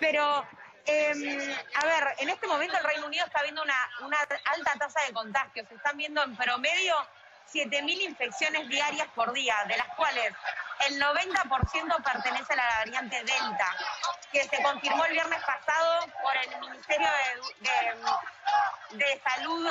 pero a ver, en este momento el Reino Unido está viendo una alta tasa de contagios. Se están viendo en promedio 7.000 infecciones diarias por día, de las cuales el 90% pertenece a la variante Delta, que se confirmó el viernes pasado por el Ministerio de Salud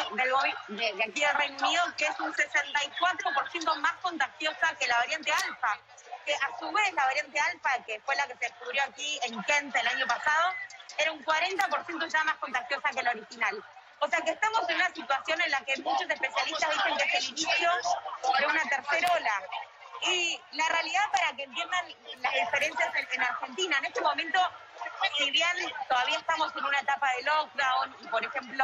de aquí del Reino Unido, que es un 64% más contagiosa que la variante Alfa, que a su vez la variante Alfa, que fue la que se descubrió aquí en Kent el año pasado, era un 40% ya más contagiosa que la original. O sea que estamos en una situación en la que muchos especialistas dicen que es el inicio de una tercera ola. Y la realidad, para que entiendan las diferencias en Argentina, en este momento, si bien todavía estamos en una etapa de lockdown, y por ejemplo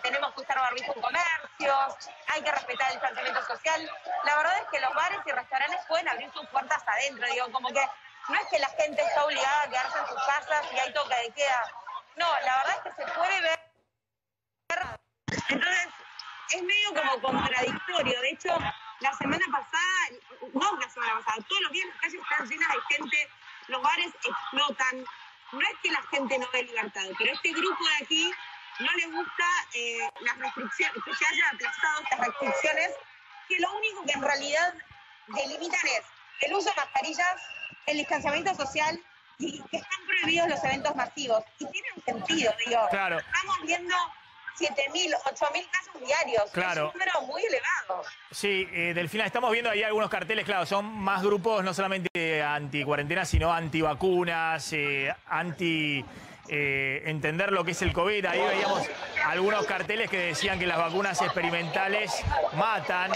tenemos que usar barbijo en comercios, hay que respetar el distanciamiento social, la verdad es que los bares y restaurantes pueden abrir sus puertas adentro. Digo, como que no es que la gente está obligada a quedarse en sus casas y hay toque de queda. No, la verdad es que se puede ver. Entonces, es medio como contradictorio. De hecho, la semana pasada, todos los días las calles están llenas de gente, los bares explotan. No es que la gente no ve libertad, pero este grupo de aquí no les gusta las restricciones, que se haya aplazado estas restricciones, que lo único que en realidad delimitan es el uso de mascarillas, el distanciamiento social y que están prohibidos los eventos masivos. Y tiene un sentido, digo. Claro. Estamos viendo 7.000, 8.000 casos diarios. Claro. Es un número muy elevado. Sí, Delfina, estamos viendo ahí algunos carteles, claro, son más grupos no solamente anti-cuarentena, sino anti-vacunas, entender lo que es el COVID. Ahí veíamos algunos carteles que decían que las vacunas experimentales matan.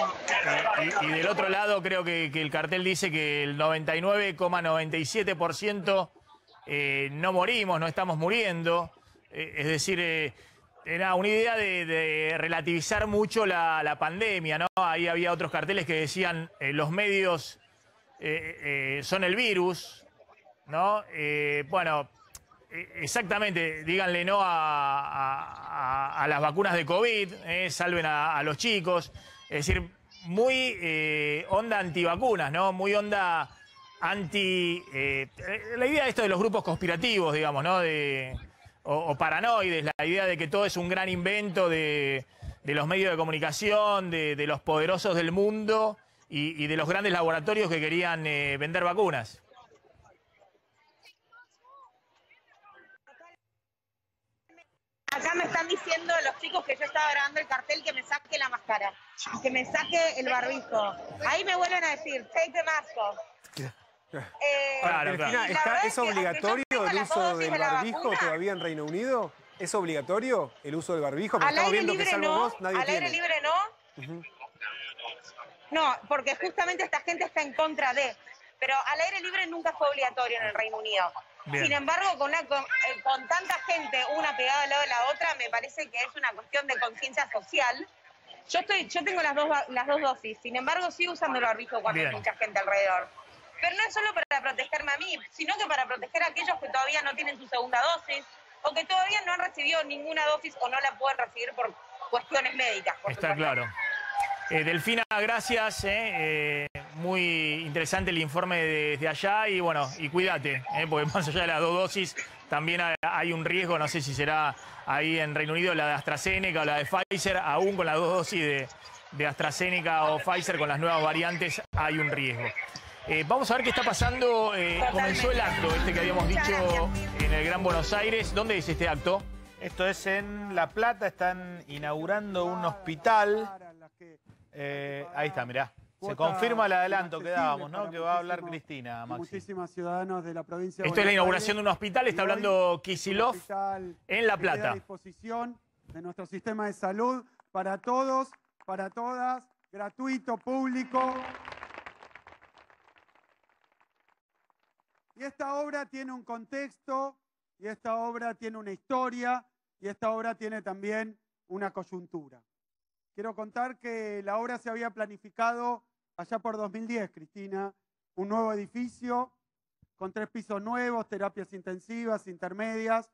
Y del otro lado creo que el cartel dice que el 99,97% no morimos, no estamos muriendo. Es decir, era una idea de relativizar mucho la pandemia, ¿no? Ahí había otros carteles que decían los medios son el virus, ¿no? Bueno, exactamente, díganle no a las vacunas de COVID, salven a los chicos. Es decir, muy onda antivacunas, ¿no? Muy onda anti... la idea de esto de los grupos conspirativos, digamos, ¿no? O paranoides, la idea de que todo es un gran invento de los medios de comunicación, de los poderosos del mundo y de los grandes laboratorios que querían vender vacunas. Acá me están diciendo los chicos que yo estaba grabando el cartel que me saque la máscara, que me saque el barbijo. Ahí me vuelven a decir, take the mask off. Delfina, ¿es obligatorio el uso del barbijo todavía en Reino Unido? ¿Es obligatorio el uso del barbijo? Porque estamos viendo que salvo vos, nadie al tiene. Aire libre no. No, porque justamente esta gente está en contra de. Pero al aire libre nunca fue obligatorio en el Reino Unido. Bien. Sin embargo, con tanta gente, una pegada al lado de la otra, me parece que es una cuestión de conciencia social. Yo tengo las dos dosis, sin embargo sigo usando el barbijo cuando hay mucha gente alrededor. Pero no es solo para protegerme a mí, sino que para proteger a aquellos que todavía no tienen su segunda dosis o que todavía no han recibido ninguna dosis o no la pueden recibir por cuestiones médicas. Está claro. Delfina, gracias. Muy interesante el informe desde allá y bueno, y cuídate, porque más allá de las 2 dosis también hay un riesgo, no sé si será ahí en Reino Unido la de AstraZeneca o la de Pfizer, aún con las 2 dosis de AstraZeneca o Pfizer con las nuevas variantes hay un riesgo. Vamos a ver qué está pasando. Comenzó el acto que habíamos dicho en el Gran Buenos Aires. ¿Dónde es este acto? Esto es en La Plata, están inaugurando un hospital. Ahí está, mirá. Se confirma el adelanto que dábamos, ¿no? Que va a hablar Cristina, Maxi. Muchísimos ciudadanos de la provincia de Esto es la inauguración de un hospital, está hablando Kicillof en La Plata. A disposición de nuestro sistema de salud para todos, para todas, gratuito, público. Y esta obra tiene un contexto, y esta obra tiene una historia, y esta obra tiene también una coyuntura. Quiero contar que la obra se había planificado allá por 2010, Cristina, un nuevo edificio con 3 pisos nuevos, terapias intensivas, intermedias,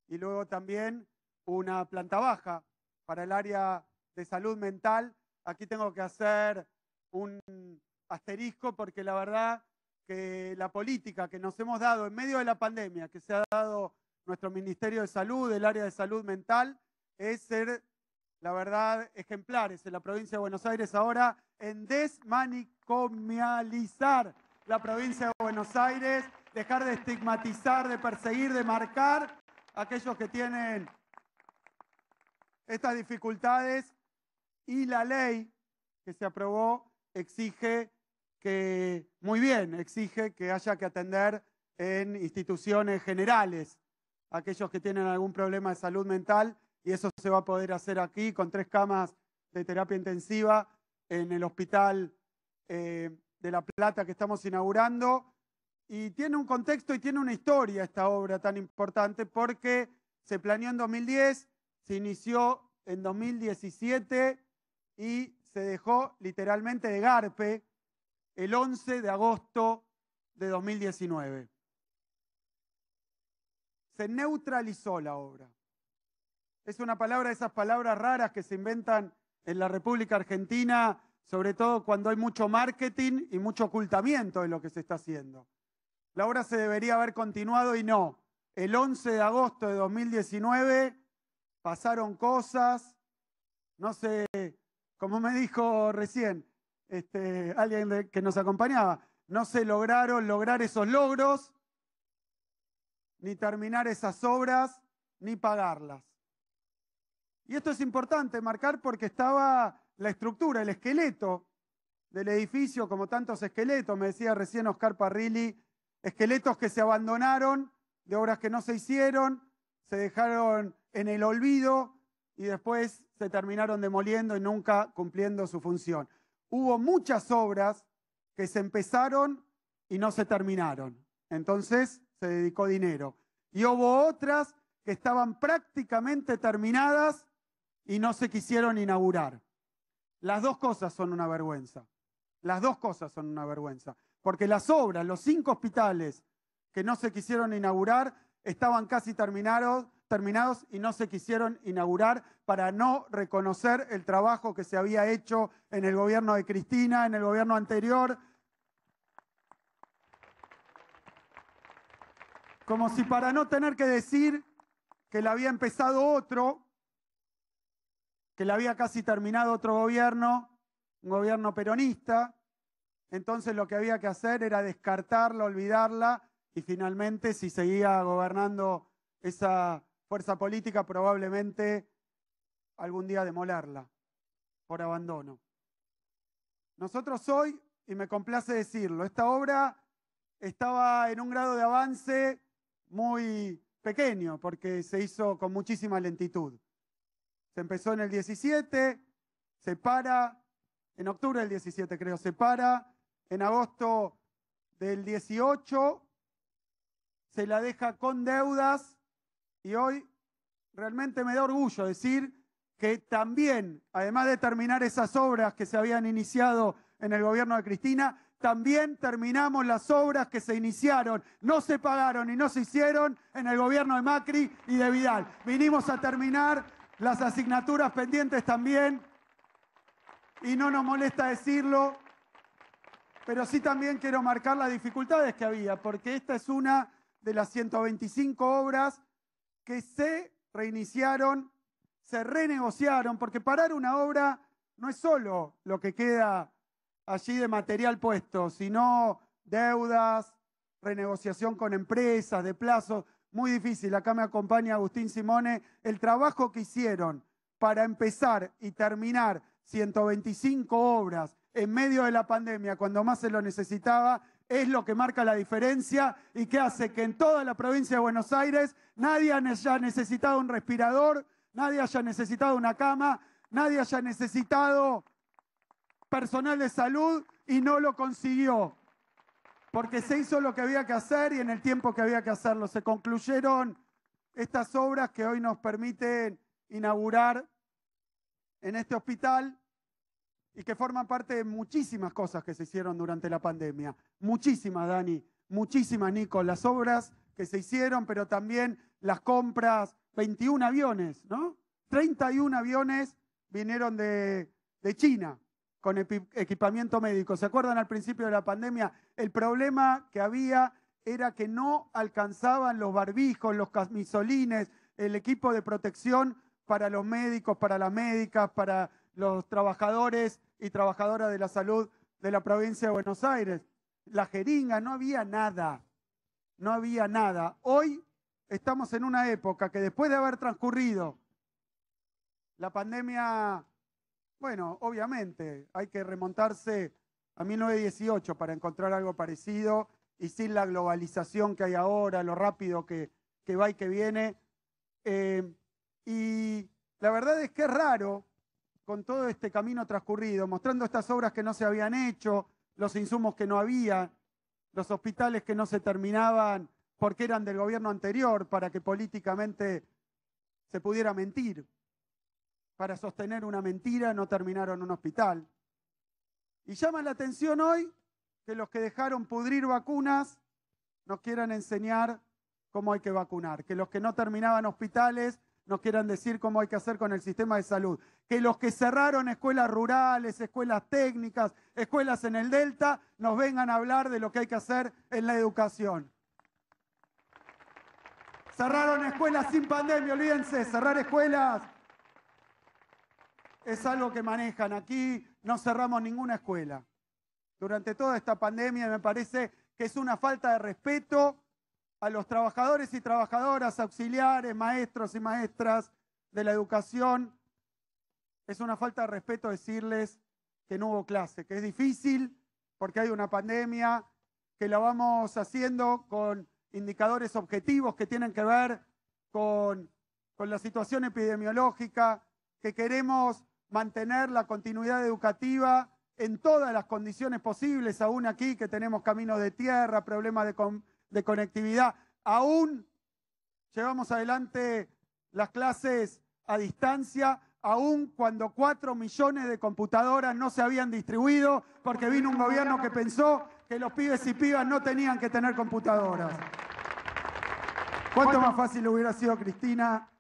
y luego también una planta baja para el área de salud mental. Aquí tengo que hacer un asterisco porque la verdad que la política que nos hemos dado en medio de la pandemia, que se ha dado nuestro Ministerio de Salud, el área de salud mental, es ser, la verdad, ejemplares en la provincia de Buenos Aires ahora en desmanicomializar la provincia de Buenos Aires, dejar de estigmatizar, de perseguir, de marcar a aquellos que tienen estas dificultades, y la ley que se aprobó exige que, muy bien, exige que haya que atender en instituciones generales a aquellos que tienen algún problema de salud mental, y eso se va a poder hacer aquí con 3 camas de terapia intensiva en el hospital de La Plata que estamos inaugurando. Y tiene un contexto y tiene una historia esta obra tan importante porque se planeó en 2010, se inició en 2017 y se dejó literalmente de garpe el 11 de agosto de 2019. Se neutralizó la obra. Es una palabra de esas palabras raras que se inventan en la República Argentina, sobre todo cuando hay mucho marketing y mucho ocultamiento de lo que se está haciendo. La obra se debería haber continuado y no. El 11 de agosto de 2019 pasaron cosas, no sé, como me dijo recién alguien que nos acompañaba, no se lograron lograr esos logros, ni terminar esas obras, ni pagarlas. Y esto es importante marcar porque estaba la estructura, el esqueleto del edificio, como tantos esqueletos, me decía recién Oscar Parrilli, esqueletos que se abandonaron, de obras que no se hicieron, se dejaron en el olvido y después se terminaron demoliendo y nunca cumpliendo su función. Hubo muchas obras que se empezaron y no se terminaron. Entonces se dedicó dinero. Y hubo otras que estaban prácticamente terminadas y no se quisieron inaugurar. Las 2 cosas son una vergüenza. Las 2 cosas son una vergüenza. Porque las obras, los 5 hospitales que no se quisieron inaugurar, estaban casi terminados y no se quisieron inaugurar para no reconocer el trabajo que se había hecho en el gobierno de Cristina, en el gobierno anterior. Como si para no tener que decir que la había empezado otro, que la había casi terminado otro gobierno, un gobierno peronista, entonces lo que había que hacer era descartarla, olvidarla, y finalmente si seguía gobernando esa fuerza política, probablemente algún día demolerla por abandono. Nosotros hoy, y me complace decirlo, esta obra estaba en un grado de avance muy pequeño, porque se hizo con muchísima lentitud. Se empezó en el 17, se para, en octubre del 17 creo, se para, en agosto del 18, se la deja con deudas, y hoy realmente me da orgullo decir que también, además de terminar esas obras que se habían iniciado en el gobierno de Cristina, también terminamos las obras que se iniciaron, no se pagaron y no se hicieron en el gobierno de Macri y de Vidal. Vinimos a terminar las asignaturas pendientes también y no nos molesta decirlo, pero sí también quiero marcar las dificultades que había, porque esta es una de las 125 obras que se reiniciaron, se renegociaron, porque parar una obra no es solo lo que queda allí de material puesto, sino deudas, renegociación con empresas, de plazos, muy difícil. Acá me acompaña Agustín Simone. El trabajo que hicieron para empezar y terminar 125 obras en medio de la pandemia, cuando más se lo necesitaba, es lo que marca la diferencia y que hace que en toda la provincia de Buenos Aires nadie haya necesitado un respirador, nadie haya necesitado una cama, nadie haya necesitado personal de salud y no lo consiguió. Porque se hizo lo que había que hacer y en el tiempo que había que hacerlo. Se concluyeron estas obras que hoy nos permiten inaugurar en este hospital y que forman parte de muchísimas cosas que se hicieron durante la pandemia. Muchísimas, Dani, muchísimas, Nico. Las obras que se hicieron, pero también las compras, 21 aviones, ¿no? 31 aviones vinieron de China con equipamiento médico. ¿Se acuerdan al principio de la pandemia? El problema que había era que no alcanzaban los barbijos, los camisolines, el equipo de protección para los médicos, para las médicas, para los trabajadores y trabajadoras de la salud de la provincia de Buenos Aires. La jeringa, no había nada, no había nada. Hoy estamos en una época que después de haber transcurrido la pandemia, bueno, obviamente hay que remontarse a 1918 para encontrar algo parecido y sin la globalización que hay ahora, lo rápido que va y que viene. Y la verdad es que es raro, con todo este camino transcurrido, mostrando estas obras que no se habían hecho, los insumos que no había, los hospitales que no se terminaban porque eran del gobierno anterior, para que políticamente se pudiera mentir. Para sostener una mentira no terminaron un hospital. Y llama la atención hoy que los que dejaron pudrir vacunas nos quieran enseñar cómo hay que vacunar, que los que no terminaban hospitales nos quieran decir cómo hay que hacer con el sistema de salud, que los que cerraron escuelas rurales, escuelas técnicas, escuelas en el Delta, nos vengan a hablar de lo que hay que hacer en la educación. Cerraron escuelas sin pandemia, olvídense, cerrar escuelas es algo que manejan. Aquí no cerramos ninguna escuela. Durante toda esta pandemia me parece que es una falta de respeto a los trabajadores y trabajadoras, auxiliares, maestros y maestras de la educación. Es una falta de respeto decirles que no hubo clase, que es difícil porque hay una pandemia, que la vamos haciendo con indicadores objetivos que tienen que ver con la situación epidemiológica, que queremos mantener la continuidad educativa en todas las condiciones posibles, aún aquí que tenemos caminos de tierra, problemas de conectividad, aún llevamos adelante las clases a distancia, aún cuando 4 millones de computadoras no se habían distribuido porque vino un gobierno que pensó que los pibes y pibas no tenían que tener computadoras. ¿Cuánto más fácil hubiera sido, Cristina,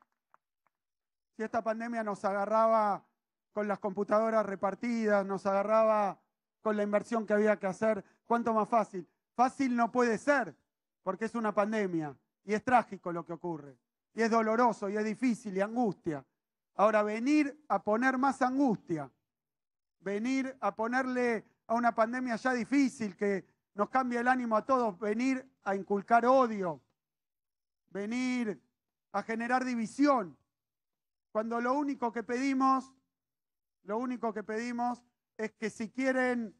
si esta pandemia nos agarraba con las computadoras repartidas, nos agarraba con la inversión que había que hacer? ¿Cuánto más fácil? Fácil no puede ser, porque es una pandemia y es trágico lo que ocurre. Y es doloroso y es difícil y angustia. Ahora, venir a poner más angustia, venir a ponerle a una pandemia ya difícil que nos cambia el ánimo a todos, venir a inculcar odio, venir a generar división, cuando lo único que pedimos es que si quieren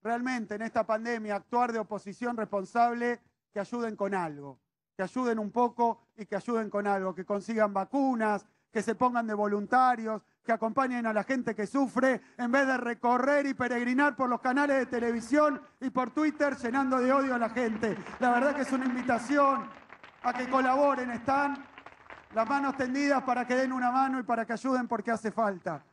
realmente en esta pandemia actuar de oposición responsable, que ayuden con algo, que ayuden un poco y que ayuden con algo, que consigan vacunas, que se pongan de voluntarios, que acompañen a la gente que sufre, en vez de recorrer y peregrinar por los canales de televisión y por Twitter llenando de odio a la gente. La verdad que es una invitación a que colaboren, están las manos tendidas para que den una mano y para que ayuden porque hace falta.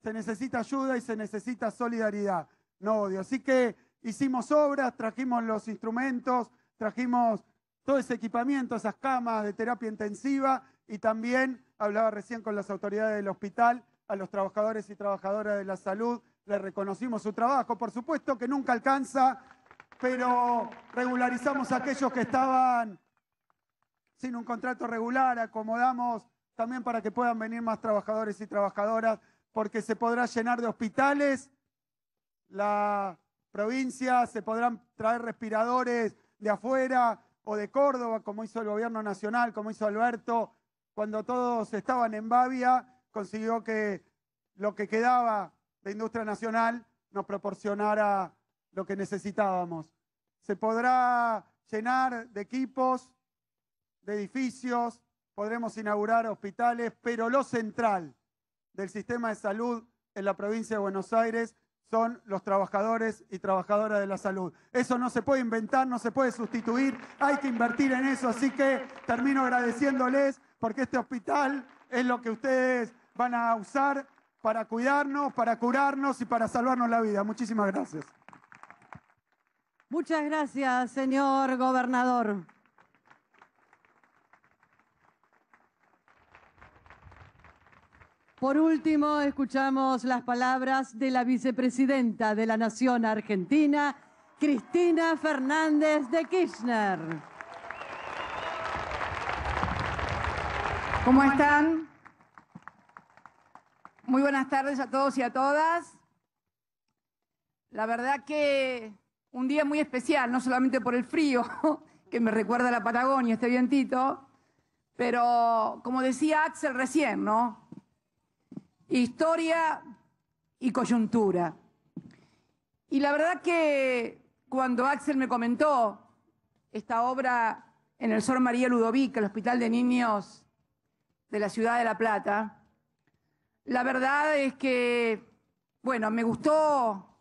Se necesita ayuda y se necesita solidaridad, no odio. Así que hicimos obras, trajimos los instrumentos, trajimos todo ese equipamiento, esas camas de terapia intensiva y también, hablaba recién con las autoridades del hospital, a los trabajadores y trabajadoras de la salud, le reconocimos su trabajo. Por supuesto que nunca alcanza, pero regularizamos a aquellos que estaban sin un contrato regular, acomodamos también para que puedan venir más trabajadores y trabajadoras, porque se podrá llenar de hospitales la provincia, se podrán traer respiradores de afuera o de Córdoba, como hizo el gobierno nacional, como hizo Alberto, cuando todos estaban en Bavia, consiguió que lo que quedaba de industria nacional nos proporcionara lo que necesitábamos. Se podrá llenar de equipos, de edificios, podremos inaugurar hospitales, pero lo central del sistema de salud en la provincia de Buenos Aires son los trabajadores y trabajadoras de la salud. Eso no se puede inventar, no se puede sustituir, hay que invertir en eso, así que termino agradeciéndoles porque este hospital es lo que ustedes van a usar para cuidarnos, para curarnos y para salvarnos la vida. Muchísimas gracias. Muchas gracias, señor gobernador. Por último, escuchamos las palabras de la vicepresidenta de la Nación Argentina, Cristina Fernández de Kirchner. ¿Cómo están? Muy buenas tardes a todos y a todas. La verdad que un día muy especial, no solamente por el frío, que me recuerda a la Patagonia, este vientito, pero como decía Axel recién, ¿no? Historia y coyuntura. Y la verdad que cuando Axel me comentó esta obra en el Sor María Ludovica, el Hospital de Niños de la Ciudad de La Plata, la verdad es que, bueno, me gustó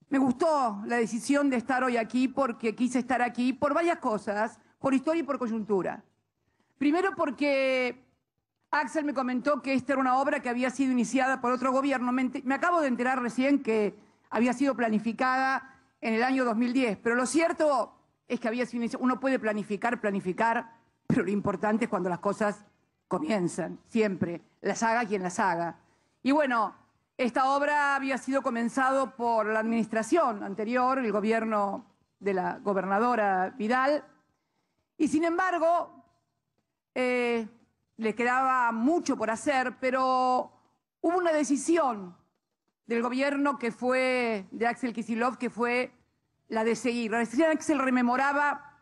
la decisión de estar hoy aquí porque quise estar aquí por varias cosas, por historia y por coyuntura. Primero porque Axel me comentó que esta era una obra que había sido iniciada por otro gobierno. Me acabo de enterar recién que había sido planificada en el año 2010, pero lo cierto es que había sido iniciada. Uno puede planificar, pero lo importante es cuando las cosas comienzan, siempre, las haga quien las haga. Y bueno, esta obra había sido comenzado por la administración anterior, el gobierno de la gobernadora Vidal, y sin embargo le quedaba mucho por hacer, pero hubo una decisión del gobierno que fue de Axel Kicillof, que fue la de seguir. La decisión de Axel rememoraba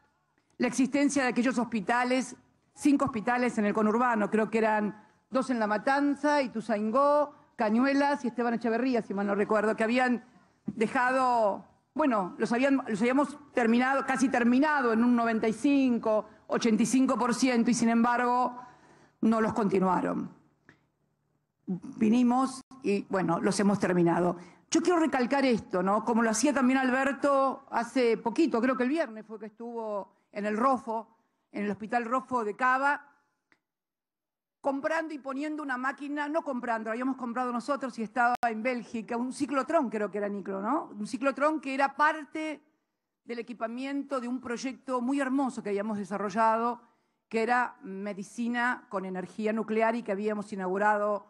la existencia de aquellos hospitales, 5 hospitales en el conurbano, creo que eran 2 en La Matanza, Ituzaingó, Cañuelas y Esteban Echeverría, si mal no recuerdo, que habían dejado, bueno, los habíamos terminado, casi terminado en un 95, 85%, y sin embargo no los continuaron. Vinimos y, bueno, los hemos terminado. Yo quiero recalcar esto, ¿no? Como lo hacía también Alberto hace poquito, creo que el viernes fue que estuvo en el Rofo, en el Hospital Rofo de Cava, comprando y poniendo una máquina, no comprando, la habíamos comprado nosotros y estaba en Bélgica, un ciclotrón creo que era Niclo, ¿no? Un ciclotrón que era parte del equipamiento de un proyecto muy hermoso que habíamos desarrollado, que era medicina con energía nuclear y que habíamos inaugurado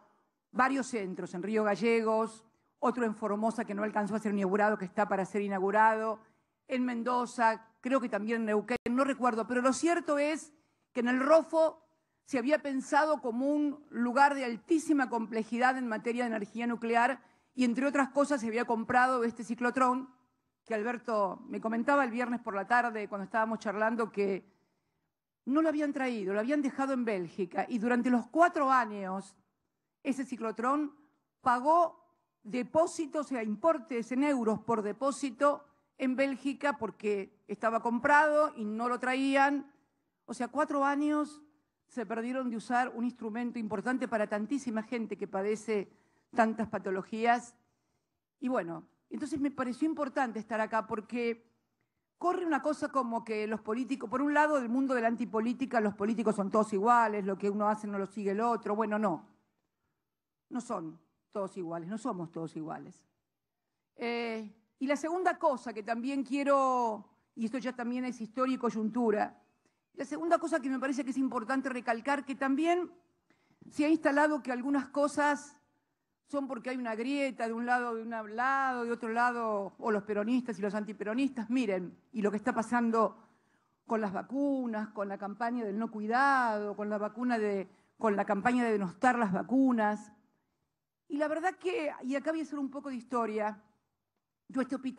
varios centros, en Río Gallegos, otro en Formosa que no alcanzó a ser inaugurado, que está para ser inaugurado, en Mendoza, creo que también en Neuquén, no recuerdo, pero lo cierto es que en el Rofo se había pensado como un lugar de altísima complejidad en materia de energía nuclear y, entre otras cosas, se había comprado este ciclotrón que Alberto me comentaba el viernes por la tarde cuando estábamos charlando que no lo habían traído, lo habían dejado en Bélgica y durante los 4 años ese ciclotrón pagó depósitos, o sea, importes en euros por depósito en Bélgica porque estaba comprado y no lo traían. O sea, 4 años se perdieron de usar un instrumento importante para tantísima gente que padece tantas patologías. Y bueno, entonces me pareció importante estar acá porque corre una cosa como que los políticos, por un lado, del mundo de la antipolítica, los políticos son todos iguales, lo que uno hace no lo sigue el otro. Bueno, no son todos iguales, no somos todos iguales. Y la segunda cosa que también quiero, y esto ya también es historia y coyuntura, la segunda cosa que me parece que es importante recalcar, que también se ha instalado que algunas cosas son porque hay una grieta de un lado, de otro lado, o los peronistas y los antiperonistas. Miren, y lo que está pasando con las vacunas, con la campaña del no cuidado, con la campaña de denostar las vacunas. Y la verdad que, y acá voy a hacer un poco de historia, yo este hospital